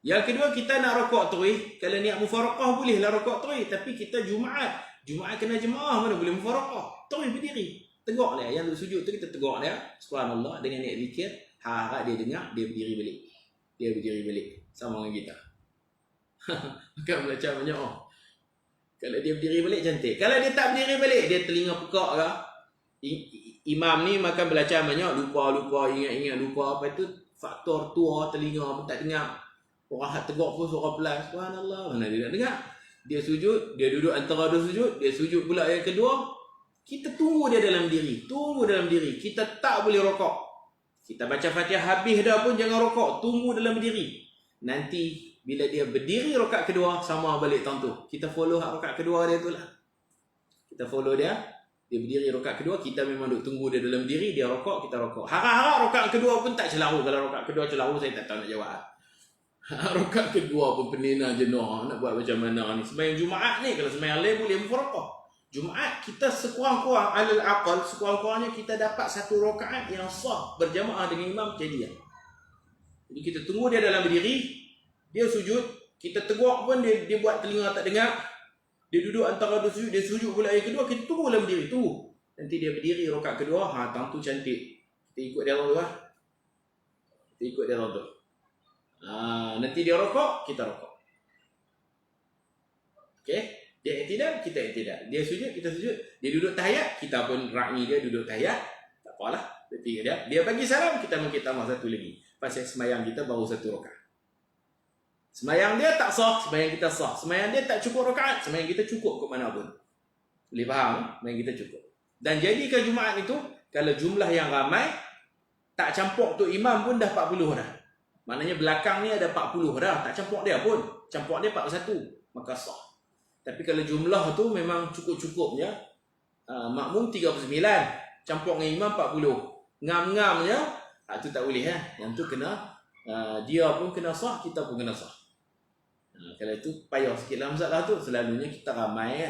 S1: Yang kedua, kita nak rokok terus. Kalau niat mufaraqah bolehlah rokok terus. Tapi kita Jumaat kena jemaah, mana boleh mufaraqah. Terus berdiri. Tegak dia. Yang sujud tu kita tegak dia. Subhanallah. Dengan niat zikir. Harap dia dengar, dia berdiri balik. Sama dengan kita. Bukan belajar banyak. Kalau dia berdiri balik, cantik. Kalau dia tak berdiri balik, dia telinga pekak ke. Imam ni makan belajar banyak. Lupa, ingat lupa. Apa itu? Faktor tua, telinga pun tak dengar. Orang hak tegak pun suara pelan. Subhanallah. Mana dia nak dengar? Dia sujud, dia duduk antara dua sujud. Dia sujud pula yang kedua. Kita tunggu dia dalam diri. Kita tak boleh rokok. Kita baca Fatihah habis dah pun jangan rokok. Tunggu dalam diri. Nanti bila dia berdiri rakaat kedua, sama balik tahun tu. Kita follow rakaat kedua dia tu lah. Kita follow dia. Dia berdiri rakaat kedua, kita memang duk tunggu dia dalam diri, dia rokok, kita rokok. Harap-harap rakaat kedua pun tak celahu. Kalau rakaat kedua celahu, saya tak tahu nak jawab. Rakaat kedua pun penina jenuh. Nak buat macam mana ni? Sembahyang Jumaat ni, kalau sembahyang lain boleh mufaraqah. Jumaat kita sekurang-kurang alal aqal, sekurang-kurangnya kita dapat satu rakaat yang sah berjamaah dengan imam jadi. Jadi kita tunggu dia dalam berdiri, dia sujud, kita tegur pun dia buat telinga tak dengar. Dia duduk antara dua sujud, dia sujud pula yang kedua, kita tunggu dalam berdiri, tunggu. Nanti dia berdiri rakaat kedua, tentu cantik. Kita ikut dia orang tu lah. Nanti dia rokok, kita rokok. Okey? Dia i'tidal, kita i'tidal. Dia sujud, kita sujud. Dia duduk tahiyat, kita pun ra'i dia duduk tahiyat. Tak apalah. Dia bagi salam, kita mungkin tambah satu lagi. Pasal semayang kita baru satu rakaat. Semayang dia tak sah, semayang kita sah. Semayang dia tak cukup rakaat, semayang kita cukup ke mana pun. Boleh faham? Semayang kita cukup. Dan jadikan Jumaat itu, kalau jumlah yang ramai, tak campur tu imam pun dah 40 dah. Maknanya belakang ni ada 40 dah. Tak campur dia pun. Campur dia 41. Maka sah. Tapi kalau jumlah tu memang cukup-cukupnya. Makmum 39. Campur dengan imam 40. Ngam-ngamnya, tu tak boleh. Yang tu kena, dia pun kena sah, kita pun kena sah. Kalau itu payah sikit dalam masalah tu. Selalunya kita ramai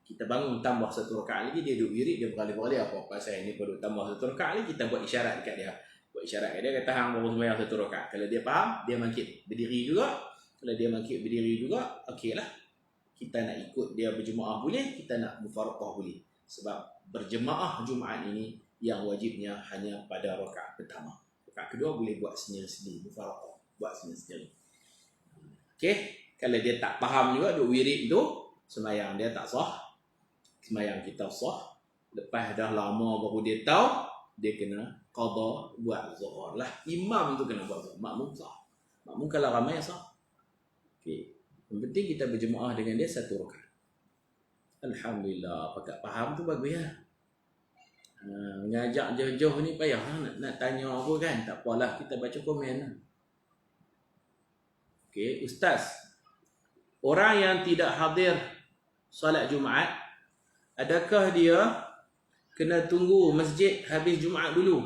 S1: kita bangun tambah satu rakaat lagi, dia duduk wirid, dia berkali-kali apa pasal ini perlu tambah satu rakaat lagi, kita buat isyarat dekat dia. Buat isyarat kat dia, kata hang baru sembahyang satu rakaat. Kalau dia faham, dia bangkit berdiri juga. Kalau dia bangkit berdiri juga, okeylah. Kita nak ikut dia berjemaah boleh, kita nak mufaraqah boleh. Sebab berjemaah Jumaat ini yang wajibnya hanya pada rakaat pertama. Rakaat kedua boleh buat sendiri-sendiri, mufaraqah, buat sendiri-sendiri. Okey, kalau dia tak faham juga duk wirid tu, sembahyang dia tak sah. Sembahyang kita sah. Lepas dah lama baru dia tahu, dia kena qada buat zuhur lah. Imam tu kena buat zuhur, makmum sah. Makmum kalau ramai sah. Okey. Yang penting kita berjemaah dengan dia satu rakaat. Alhamdulillah, pakat faham tu bagus ya. Mengajak jauh-jauh ni payah nak tanya apa kan. Tak apalah, kita baca komen lah. Okey, Ustaz. Orang yang tidak hadir solat Jumaat, adakah dia kena tunggu masjid habis Jumaat dulu.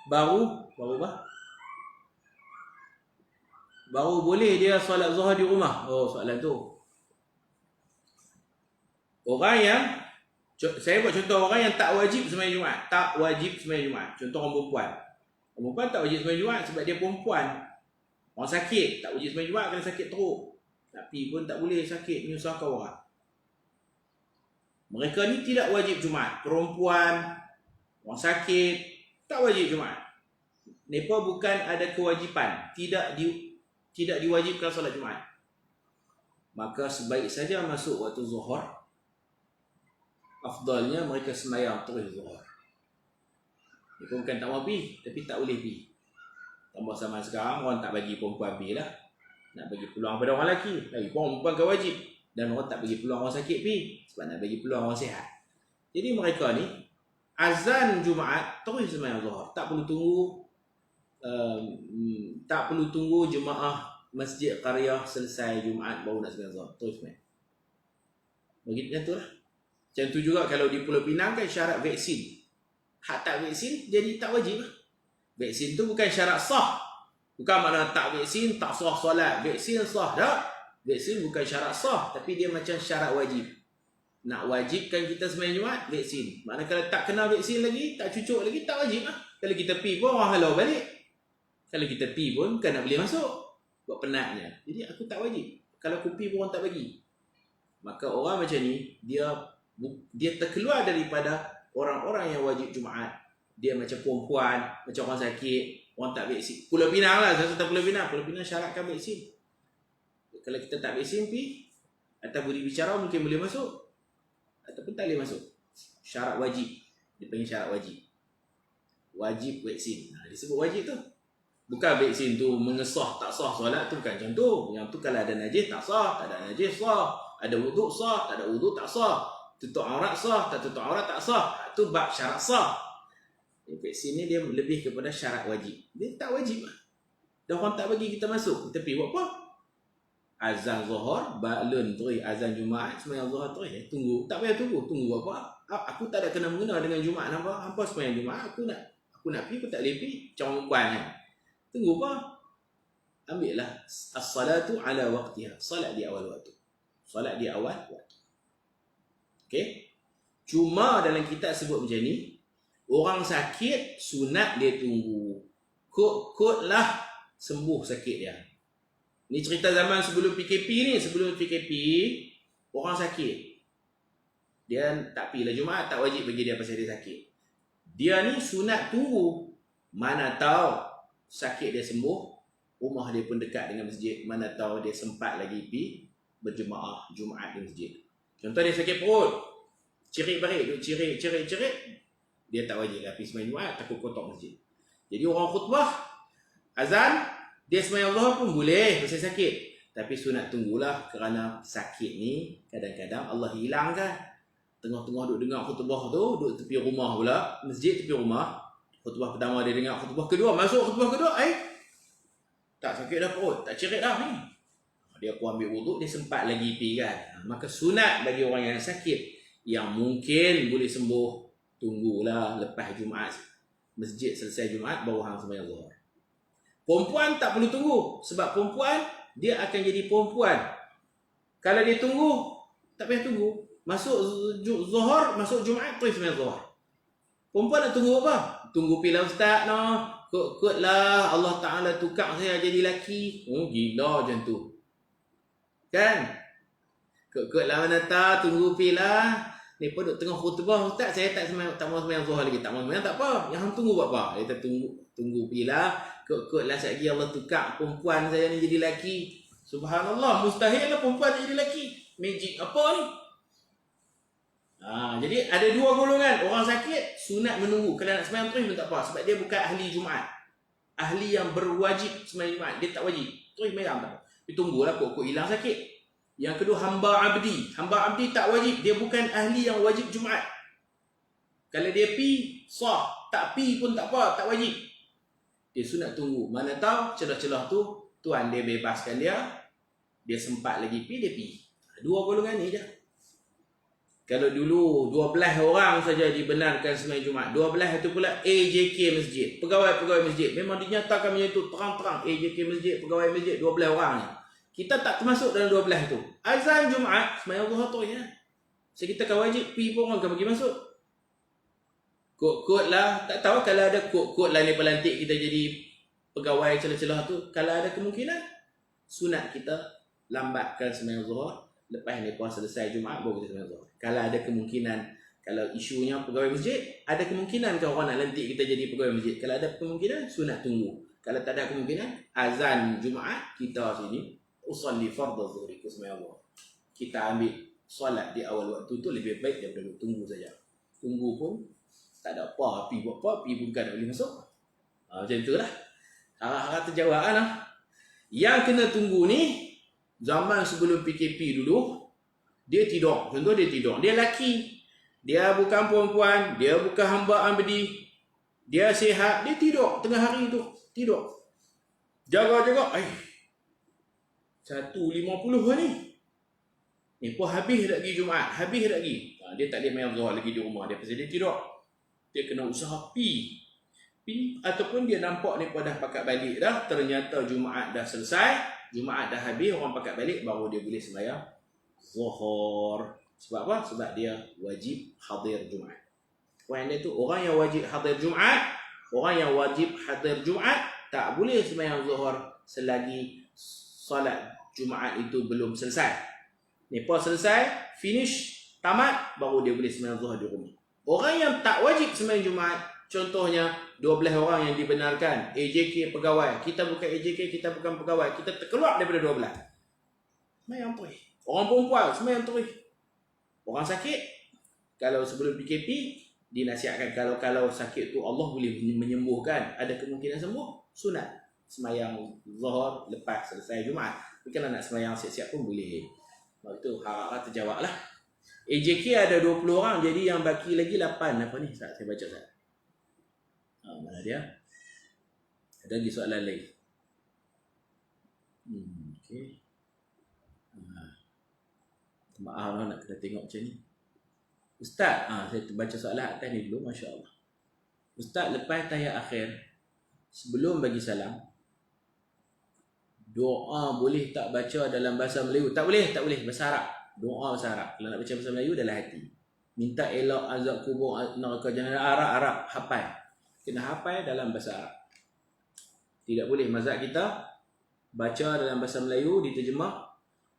S1: Baru apa? Baru boleh dia solat zuhur di rumah. Oh, soalan tu. Orang yang, saya buat contoh orang yang tak wajib sembahyang Jumaat. Tak wajib sembahyang Jumaat. Contoh orang perempuan. Orang perempuan tak wajib sembahyang Jumaat sebab dia perempuan. Orang sakit, tak wajib sembahyang Jumaat kena sakit teruk. Tapi pun tak boleh sakit menyusahkan orang. Mereka ni tidak wajib Jumaat. Perempuan, orang sakit, tak wajib Jumaat. Mereka bukan ada kewajipan. Tidak diwajibkan solat Jumaat. Maka sebaik saja masuk waktu zuhur. Afdalnya mereka sembahyang terus zuhur. Mereka bukan tak mau pergi, tapi tak boleh pergi. Tambah zaman sekarang, orang tak bagi perempuan pergi lah. Nak bagi peluang pada orang lelaki. Lagi perempuan kan wajib. Dan orang tak bagi peluang orang sakit pergi. Sebab nak bagi peluang orang sihat. Jadi mereka ni, azan Jumaat, terus sembahyang zuhur. Tak perlu tunggu jemaah masjid qaryah selesai Jumaat baru nak sembahyang zuhur. Terus sembahyang. Begitu macam tu lah. Macam tu juga kalau di Pulau Pinang kan syarat vaksin. Hak tak vaksin jadi tak wajib lah. Vaksin tu bukan syarat sah. Bukan makna tak vaksin tak sah solat. Vaksin sah tak? Vaksin bukan syarat sah, tapi dia macam syarat wajib. Nak wajibkan kita sembahyang Jumaat, vaksin. Maknanya kalau tak kena vaksin lagi, tak cucuk lagi, tak wajib lah. Kalau kita pi pun orang halau balik. Kalau kita pi pun bukan nak boleh masuk. Buat penatnya. Jadi aku tak wajib. Kalau aku pi pun orang tak bagi. Maka orang macam ni, dia terkeluar daripada orang-orang yang wajib Jumaat. Dia macam perempuan, macam orang sakit, orang tak vaksin. Pulau Pinang lah, saya kata Pulau Pinang. Pulau Pinang syaratkan vaksin. Kalau kita tak vaksin pi, atau budi bicara mungkin boleh masuk. Ataupun tak boleh masuk. Syarat wajib. Dia panggil syarat wajib. Wajib vaksin. Disebut wajib tu. Bukan vaksin tu mengesah tak sah solat tu bukan macam tu. Yang tu kalau ada najis tak sah, tak ada najis sah. Ada wuduk sah, tak ada wuduk tak sah. Tutup aurat sah, tak tutup aurat tak sah. Itu bab syarat sah. Vaksin ni dia lebih kepada syarat wajib. Dia tak wajib lah. Dan orang tak bagi kita masuk. Kita pergi buat apa? Azan zuhur, balun terus azan Jumaat, sembahyang zuhur terus. Tunggu. Tak payah tunggu. Tunggu apa? Aku tak ada kena mengena dengan Jumaat apa? Hampa sembahyang Jumaat, aku nak pergi, aku tak boleh pergi. Macam orang perempuan kan. Tunggu apa? Ambillah as-salatu ala waqtiha. Salat di awal waktu. Salat di awal waktu. Okey? Cuma dalam kitab sebut macam ni, orang sakit sunat dia tunggu. Kot-kotlah sembuh sakit dia. Ni cerita zaman sebelum PKP ni. Sebelum PKP, orang sakit. Dia tak pergi lah Jumaat, tak wajib bagi dia pasal dia sakit. Dia ni sunat tunggu. Mana tahu sakit dia sembuh, rumah dia pun dekat dengan masjid. Mana tahu dia sempat lagi pergi berjemaah Jumaat di masjid. Contoh dia sakit perut, cirit barik, duk cirit. Dia tak wajib lah pergi sembahyang Jumaat, takut kotor masjid. Jadi orang khutbah, azan, dia sembahyang zuhur pun boleh pasal sakit. Tapi sunat tunggulah kerana sakit ni kadang-kadang Allah hilangkan. Tengah-tengah duk dengar khutbah tu, duk tepi rumah pula, masjid tepi rumah. Khutbah pertama dia dengar, khutbah kedua, masuk khutbah kedua, tak sakit dah perut, tak cirit dah ni. Dia pun ambil wuduk, dia sempat lagi pergi kan. Maka sunat bagi orang yang sakit, yang mungkin boleh sembuh, tunggulah lepas Jumaat. Masjid selesai Jumaat, baru hang sembahyang zuhur. Perempuan tak perlu tunggu. Sebab perempuan, dia akan jadi perempuan. Kalau dia tunggu, tak payah tunggu. Masuk zuhur, masuk Jumaat, terus sembahyang zuhur. Perempuan nak tunggu apa? Tunggu pilah ustaz no. Kot lah Allah Ta'ala tukar saya jadi lelaki. Oh gila macam tu. Kan? Kot lah mana tak, tunggu pilah. Ni pun duk tengah khutbah ustaz, saya tak mau sembahyang zuhur lagi. Tak mau sembahyang tak apa. Yang hang tunggu buat apa? Dia tunggu pilah. Kot lah sekali Allah tukar perempuan saya ni jadi lelaki. Subhanallah, mustahil lah perempuan jadi lelaki. Magic apa ni? Jadi ada dua golongan. Orang sakit sunat menunggu. Kalau nak sembahyang terus pun tak apa, sebab dia bukan ahli Jumaat. Ahli yang berwajib sembahyang Jumaat, dia tak wajib. Terus sembahyang tak apa. Dia tunggulah kok hilang sakit. Yang kedua hamba abdi. Hamba abdi tak wajib, dia bukan ahli yang wajib Jumaat. Kalau dia pi sah, tak pi pun tak apa, tak wajib. Dia sunat tunggu. Mana tahu celah-celah tu Tuhan dia bebaskan dia sempat lagi pi, dia pi. Dua golongan ni je. Kalau dulu 12 orang saja dibenarkan sembahyang Jumaat. 12 itu pula AJK masjid, pegawai-pegawai masjid. Memang dinyatakan macam itu terang-terang, AJK masjid, pegawai masjid 12 orang ni. Kita tak termasuk dalam 12 tu. Azan Jumaat sembahyang Zuhur tu ya. So kita kan wajib pergi pun orang akan bagi masuk. Kod-kod lah, tak tahu kalau ada kod-kod lah ni pelantik kita jadi pegawai celah-celah tu. Kalau ada kemungkinan, sunat kita lambatkan sembahyang Zuhur. Lepas ni puasa selesai Jumaat baru kita sembahyang Zuhur. Kalau ada kemungkinan, kalau isunya pegawai masjid, ada kemungkinan kalau orang nak lantik kita jadi pegawai masjid. Kalau ada kemungkinan, sunat tunggu. Kalau tak ada kemungkinan, azan Jumaat kita sini usalli fardhu zuhri ku sembahyang Zuhur. Kita ambil solat di awal waktu tu lebih baik daripada tunggu saja. Tunggu pun tak ada apa, api buat apa, api bukan tak boleh masuk. Macam itulah. Harap-harap terjawab lah. Yang kena tunggu ni, zaman sebelum PKP dulu, dia tidur. Contoh dia tidur. Dia lelaki. Dia bukan perempuan. Dia bukan hamba abdi. Dia sihat. Dia tidur tengah hari tu. Tidur. Jaga-jaga. 1.50 ni. Ni pun habis lagi Jumaat. Habis lagi. Dia tak boleh main Zuhur lagi di rumah. Dia pasal dia tidur. Dia kena usaha pi. Ataupun dia nampak ni pun dah pakat balik dah. Ternyata Jumaat dah selesai. Jumaat dah habis. Orang pakat balik. Baru dia boleh sembahyang Zuhur. Sebab apa? Sebab dia wajib hadir Jumaat. Poin dia tu, orang yang wajib hadir Jumaat, orang yang wajib hadir Jumaat tak boleh sembahyang Zuhur selagi solat Jumaat itu belum selesai. Ni pun selesai, finish, tamat, baru dia boleh sembahyang Zuhur di rumah. Orang yang tak wajib sembahyang Jumaat, contohnya 12 orang yang dibenarkan, AJK pegawai, kita bukan AJK, kita bukan pegawai, kita terkeluar daripada 12. Sembahyang terus. Orang perempuan sembahyang terus. Orang sakit, kalau sebelum PKP, dinasihatkan kalau sakit tu Allah boleh menyembuhkan, ada kemungkinan sembuh, sunat sembahyang Zuhur lepas selesai Jumaat. Tapi kalau nak sembahyang siap-siap pun boleh. Sebab itu harap terjawab lah. AJK ada 20 orang, jadi yang baki lagi 8. Apa ni? Saya baca Ustaz. Mana dia? Ada lagi soalan lain. Okey. Maaf lah nak kena tengok macam ni. Ustaz, saya baca soalan atas ni dulu, Masya Allah. Ustaz, lepas tahiyat akhir, sebelum bagi salam, doa boleh tak baca dalam bahasa Melayu? Tak boleh, bahasa Arab. Doa bahasa Arab. Kalau nak baca bahasa Melayu, dalam hati. Minta elok azab kubur neraka jahanam, Arab, hafal. Kena hafal dalam bahasa Arab. Tidak boleh mazhab kita baca dalam bahasa Melayu, diterjemah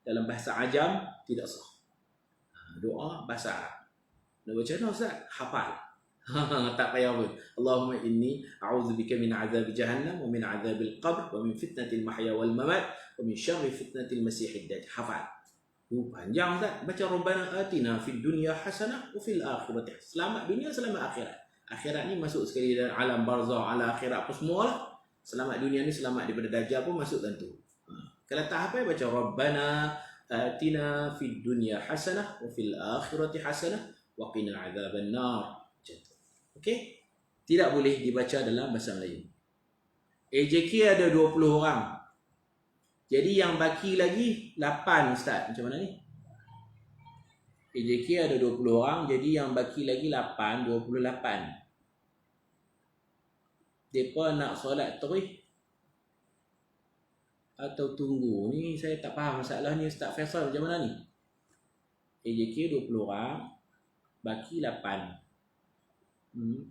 S1: dalam bahasa Ajam, tidak sah. Doa bahasa Arab. Nak baca mana Ustaz? Hafal. Tak payah pun. Allahumma inni a'udzubika min azab jahannam wa min azabil qabr wa min fitnatil mahya wal mamat wa min syarri fitnatil masiihid dajjal. Hafal. Panjang Ustaz. Baca Rabbana atina fid dunya hasanah wa fil akhirati. Selamat dunia, selamat akhirat. Akhirat ni masuk sekali dalam alam barzah, alam akhirat apa semua lah. Selamat dunia ni, selamat daripada dajjal pun masuk tentu. Kalau tak hafal, baca Rabbana atina fid dunya hasanah wa fil akhirati hasanah wa qina adzaban nar. Okey? Tidak boleh dibaca dalam bahasa Melayu. AJK ada 20 orang. Jadi yang baki lagi 8 Ustaz. Macam mana ni? AJK ada 20 orang, jadi yang baki lagi 8, 28. Depa nak solat terus atau tunggu? Ni saya tak faham masalah ni Ustaz Faisal, macam mana ni? AJK 20 orang, baki 8.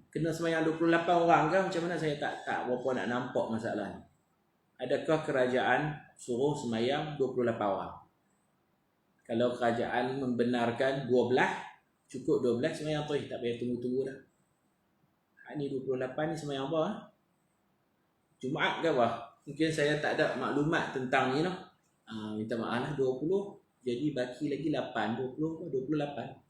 S1: Kena sembahyang 28 orang ke macam mana? Saya tak berapa nak nampak masalah ni. Adakah kerajaan suruh sembahyang 28 orang? Kalau kerajaan membenarkan 12, cukup 12 sembahyang terus, tak payah tunggu-tunggu dah. Ni 28 ni sembahyang apa? Jumaat ke apa? Mungkin saya tak ada maklumat tentang ni noh. Minta maaf lah, 20 jadi baki lagi 8, 20 ke 28.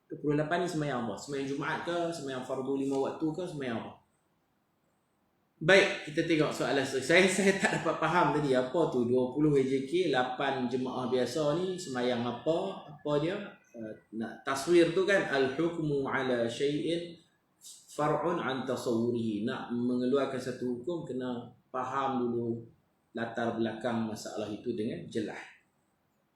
S1: 28 ni sembahyang apa? Sembahyang Jumaat ke? Sembahyang fardu 5 waktu ke? Sembahyang apa? Baik, kita tengok soalan saya tak dapat faham tadi apa tu 20 AJK, 8 jemaah biasa ni sembahyang apa? Apa dia? Nak taswir tu kan al-hukmu ala syai'in far'un an tasawwurihi. Nak mengeluarkan satu hukum kena faham dulu latar belakang masalah itu dengan jelas.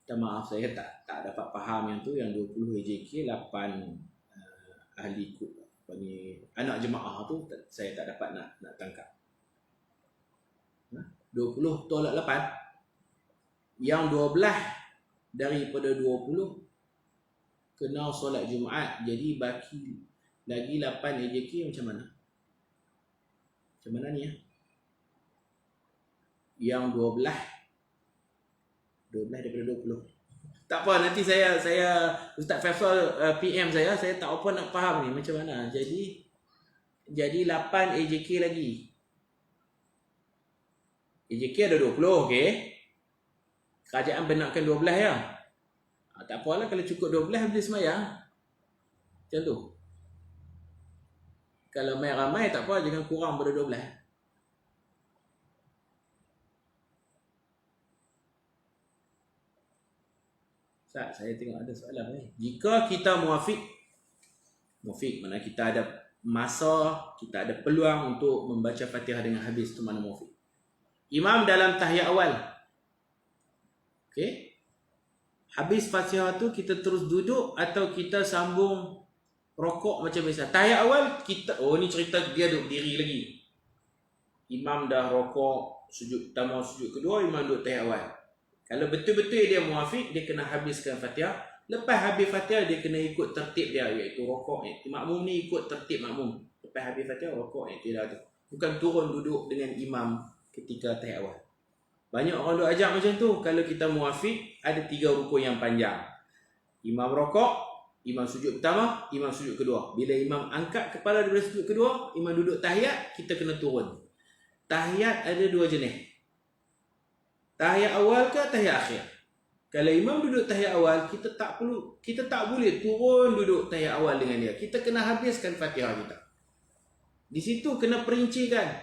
S1: minta maaf saya tak dapat faham yang tu, yang 20 AJK 8 ahli anak jemaah tu saya tak dapat nak tangkap. 20 tolak 8, yang 12 daripada 20 kena solat Jumaat, jadi baki lagi 8 AJK. Macam mana? Macam mana ni ya? Yang 12 daripada 20. Tak apa, nanti saya Ustaz Faisal PM saya tak apa nak faham ni macam mana. Jadi 8 AJK lagi. AJK ada 20, okey. Kerajaan benarkan 12 ya. Tak apalah kalau cukup 12 boleh semayang. Macam tu. Kalau main ramai tak apa, jangan kurang pada 12. Saya tengok ada soalan ni. Jika kita muafiq mana kita ada masa, kita ada peluang untuk membaca Fatihah dengan habis, tu mana muafiq. Imam dalam tahiyat awal, okey, habis Fatihah tu kita terus duduk atau kita sambung rokok macam biasa. Tahiyat awal kita, ni cerita dia duduk diri lagi. Imam dah rokok, sujud pertama, sujud kedua, imam duduk tahiyat awal. Kalau betul-betul dia muafiq, dia kena habiskan Fatihah. Lepas habis Fatihah, dia kena ikut tertib dia, iaitu rokok. Makmum ni ikut tertib makmum. Lepas habis Fatihah, rokok. Tidak tu. Bukan turun duduk dengan imam ketika tahiyat awal. Banyak orang duk ajak macam tu. Kalau kita muafiq, ada 3 rukun yang panjang. Imam rokok, imam sujud pertama, imam sujud kedua. Bila imam angkat kepala daripada sujud kedua, imam duduk tahiyat, kita kena turun. Tahiyat ada 2 jenis. Tahiyat awal ke tahiyat akhir? Kalau imam duduk tahiyat awal, kita tak boleh turun duduk tahiyat awal dengan dia. Kita kena habiskan Fatihah kita. Di situ kena perincikan.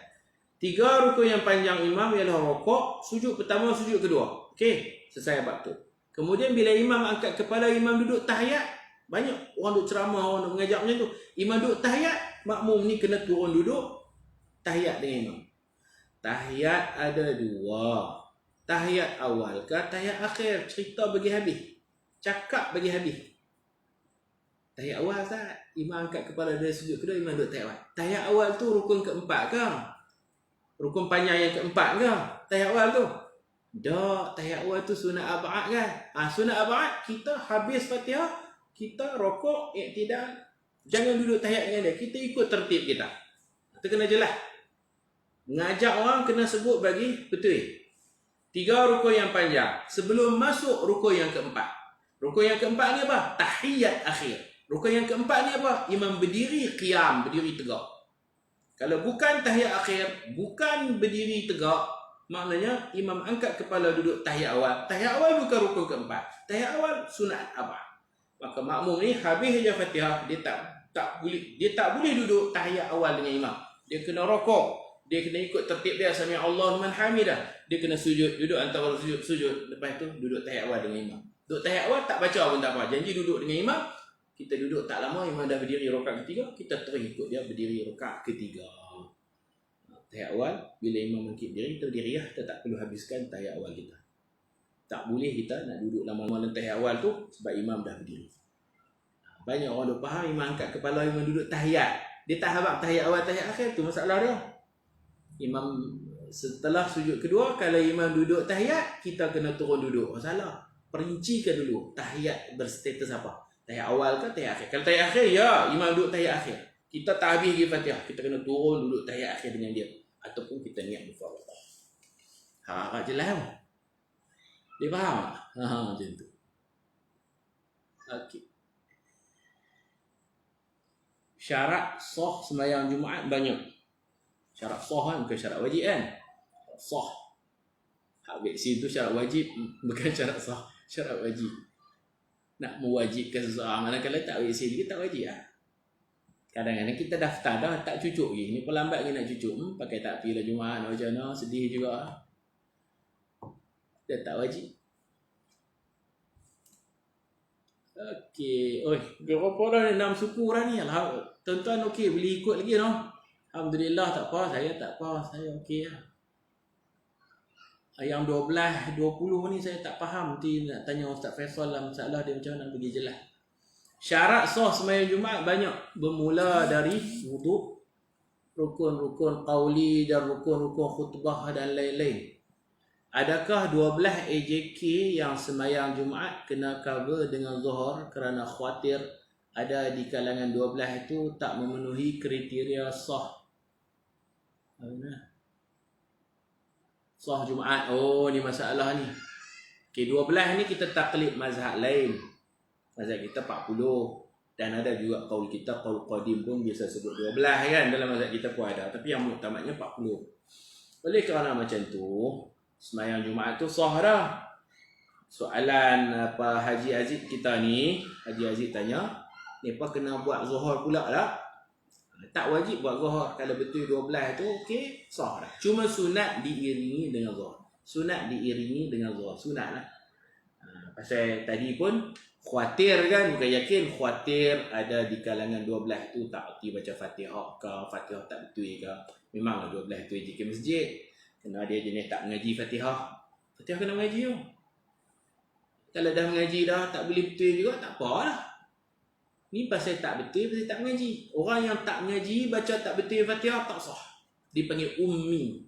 S1: 3 rukun yang panjang imam ialah rokok, sujud pertama, sujud kedua. Okey, selesai bab tu. Kemudian bila imam angkat kepala, imam duduk tahiyat. Banyak orang duduk ceramah, orang duduk mengajar macam tu. Imam duduk tahiyat, makmum ni kena turun duduk tahiyat dengan imam. Tahiyat ada 2. Tahiyat awal ke tahiyat akhir? Cerita bagi habis, cakap bagi habis. Tahiyat awal tak? Imam angkat kepala dari sujud kedua, imam duduk tahiyat awal. Tahiyat awal tu rukun keempat ke? Rukun panjang yang keempat ke tahiyat awal tu? Tak, tahiyat awal tu sunat ab'ad kan? Sunat ab'ad, kita habis Fatihah, kita rokok, iktidal, jangan duduk tahiyat dengan dia. Kita ikut tertib kita. Itu kena jelas. Ngajak orang kena sebut bagi betul. 3 rukun yang panjang. Sebelum masuk rukun yang keempat. Rukun yang keempat ni apa? Tahiyat akhir. Rukun yang keempat ni apa? Imam berdiri qiyam, berdiri tegak. Kalau bukan tahiyat akhir, bukan berdiri tegak, maknanya imam angkat kepala duduk tahiyat awal. Tahiyat awal bukan rukun keempat. Tahiyat awal sunat ab'ad. Maka makmum ni habis je Fatihah, dia tak boleh duduk tahiyat awal dengan imam. Dia kena rokok. Dia kena ikut tertib dia, sami Allahu liman hamidah. Dia kena sujud, duduk antara sujud. Lepas tu duduk tahiyat awal dengan imam. Duduk tahiyat awal tak baca pun tak apa. Janji duduk dengan imam. Kita duduk tak lama, imam dah berdiri rakaat ketiga, kita terus ikut dia berdiri rakaat ketiga. Tahiyat awal, bila imam bangkit diri, kita berdiri lah. Kita tak perlu habiskan tahiyat awal kita. Tak boleh kita nak duduk lama-lama dalam tahiyat awal tu sebab imam dah berdiri. Banyak orang dah faham, imam angkat kepala, imam duduk tahiyat. Dia tak habaq tahiyat awal, tahiyat akhir, tu masalah dia. Imam setelah sujud kedua, kalau imam duduk tahiyat, kita kena turun duduk. Salah. Perincikan dulu tahiyat berstatus apa. Tahiyat awal ke tahiyat akhir? Kalau tahiyat akhir, ya, imam duduk tahiyat akhir. Kita tak habis lagi Fatihah, kita kena turun duduk tahiyat akhir dengan dia. Ataupun kita niat mufaraqah. Jelas tak? Dia faham tak? Macam tu. Okey. Syarat sah sembahyang Jumaat banyak. Syarat sah kan, bukan syarat wajib kan? Sah. Hak vaksin tu syarat wajib, bukan syarat sah. Syarat wajib. Nak mewajibkan seseorang, manakala tak vaksin dia tak wajib lah. Kadang-kadang kita daftar dah, tak cucuk lagi. Ni perlambat lagi nak cucuk. Pakai takbir lah Jumaat, macam mana, sedih juga. Dia tak wajib. Okey. Oi, berapa dah ni? 6 suku dah ni. Tuan-tuan okey, boleh ikut lagi no? Alhamdulillah, tak apa, saya tak apa, saya okey lah.
S2: Yang 12, 20 ni saya tak faham. Nanti nak tanya Ustaz Faisal lah masalah dia macam mana bagi jelas. Syarat sah sembahyang Jumaat banyak. Bermula dari wuduk, rukun-rukun qauli dan rukun-rukun khutbah dan lain-lain. Adakah 12 AJK yang sembahyang Jumaat kena cover dengan Zuhur kerana khawatir ada di kalangan 12 itu tak memenuhi kriteria sah? Sah Jumaat. Oh, ni masalah ni. Okey, 12 ni kita taklid mazhab lain. Mazhab kita 40. Dan ada juga qaul kita, qaul qadim pun biasa sebut 12 kan. Dalam mazhab kita pun ada. Tapi yang muktamadnya 40. Oleh kerana macam tu, sembahyang Jumaat tu sah dah. Soalan apa Haji Aziz kita ni, Haji Aziz tanya, ni apa kena buat Zuhur pula tak? Tak wajib buat Zuhur. Kalau betul 12 tu okey, sah dah. Cuma sunat diiringi dengan Zuhur. Sunat diiringi dengan Zuhur. Sunat lah. Pasal tadi pun khawatir kan, bukan yakin, khawatir ada di kalangan 12 tu tak erti baca Fatihah ke, Fatihah tak betul ke. Memanglah 12 tu je ke masjid. Kena dia jenis tak mengaji Fatihah. Fatihah kena mengaji tu. Kalau dah mengaji dah tak boleh betul juga, tak apa lah. Ni pasal tak betul, pasal tak mengaji. Orang yang tak mengaji, baca tak betul Fatihah, tak sah. Dipanggil ummi.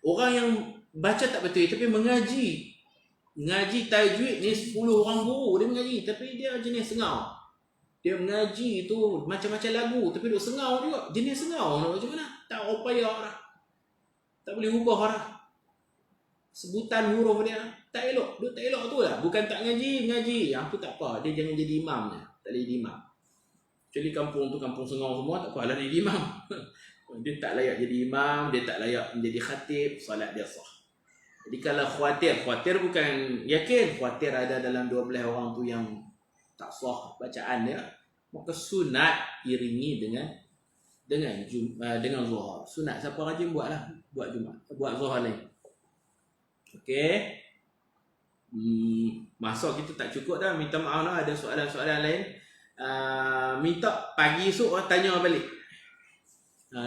S2: Orang yang baca tak betul tapi mengaji. Mengaji tajwid ni 10 orang guru dia mengaji. Tapi dia jenis sengau. Dia mengaji tu macam-macam lagu. Tapi duk sengau juga. Jenis sengau nak macam mana? Tak upaya dah. Tak boleh ubah dah. Sebutan huruf dia tak elok. Dia tak elok tu lah. Bukan tak ngaji, ngaji. Yang tu tak apa. Dia jangan jadi imam je. Tak boleh jadi imam. Kecuali kampung tu kampung sengau semua, tak apa lah jadi imam. Dia tak layak jadi imam. Dia tak layak menjadi khatib. Salat dia sah. Jadi kalau khawatir bukan yakin. Khawatir ada dalam 12 orang tu yang tak sah bacaan dia. Maka sunat iringi dengan Zuhur. Sunat siapa rajin buatlah. Buat Jumaat. Buat Zuhur lain. Okey. Masa kita tak cukup dah. Minta maaf lah. Ada soalan-soalan lain. Minta pagi esok tanya balik.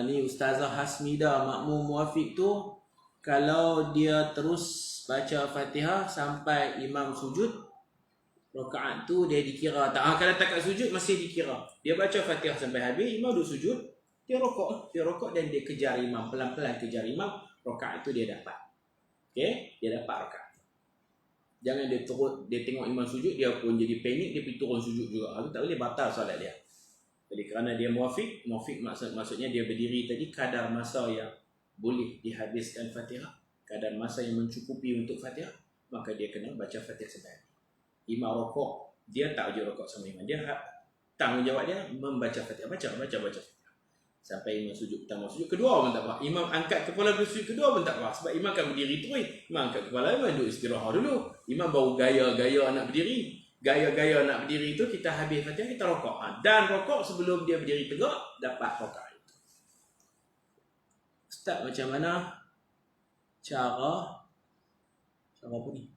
S2: Ni Ustazah Hasmida Makmum Muafiq tu, kalau dia terus baca Fatihah sampai imam sujud, rakaat tu dia dikira tak? Kalau tak kat sujud masih dikira. Dia baca Fatihah sampai habis, imam duduk sujud, dia rokok dan dia kejar imam, pelan-pelan kejar imam, rakaat tu dia dapat. Okey, dia dapat rakaat. Jangan dia tengok imam sujud, dia pun jadi panik, dia pergi turun sujud juga. Itu tak boleh, batal solat dia. Jadi kerana dia muafiq maksudnya dia berdiri tadi kadar masa yang boleh dihabiskan Fatihah, kadar masa yang mencukupi untuk Fatihah, maka dia kena baca Fatihah sampai habis. Imam rokok, dia tak wajib rokok sama imam. Dia tanggungjawab dia membaca Fatihah, baca Fatihah. Sampai imam sujud pertama, sujud kedua pun tak apa. Imam angkat kepala dulu, sujud kedua pun tak apa. Sebab imam kan berdiri terus. Imam angkat kepala, imam duduk istirahat dulu. Imam baru gaya-gaya nak berdiri. Gaya-gaya nak berdiri itu kita habis Fatihah, kita rokok. Dan rokok sebelum dia berdiri tegak, dapat rokok itu. Ustaz, macam mana cara apa ni?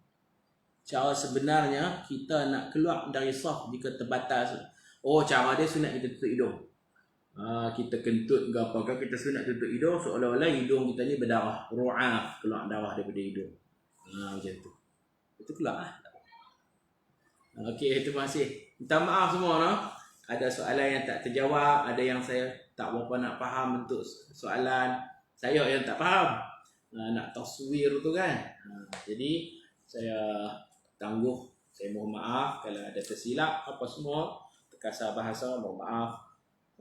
S2: Cara sebenarnya kita nak keluar dari saf jika terbatas. Oh, cara dia sunat kita tutup hidung. Kita kentut ke apakah, kita sunat tutup hidung seolah-olah hidung kita ni berdarah, ru'af, keluar darah daripada hidung. Macam tu. Itu keluar lah. Okey, terima kasih. Minta maaf semua no. Ada soalan yang tak terjawab, ada yang saya tak berapa nak faham bentuk soalan. Saya yang tak faham. Nak taswir tu kan. Jadi saya tangguh, saya mohon maaf kalau ada tersilap apa semua, terkasar bahasa, mohon maaf.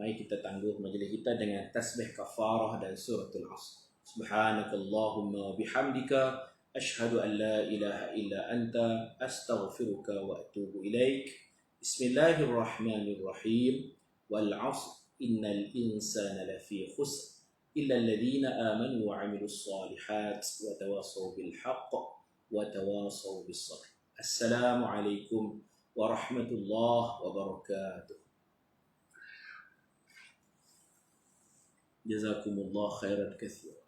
S2: Mari kita tangguh majlis kita dengan tasbih kafarah dan suratul Asr. Subhanakallahumma bihamdika asyhadu an la ilaha illa anta astaghfiruka wa atubu ilaik. Bismillahirrahmanirrahim. Wal 'asr innal insana lafi khusr illa alladhina amanu wa 'amilus solihat wa tawassaw bil haqq wa tawassaw bis sabr. Assalamualaikum warahmatullahi wabarakatuh. جزاكم الله خيرا كثيرا.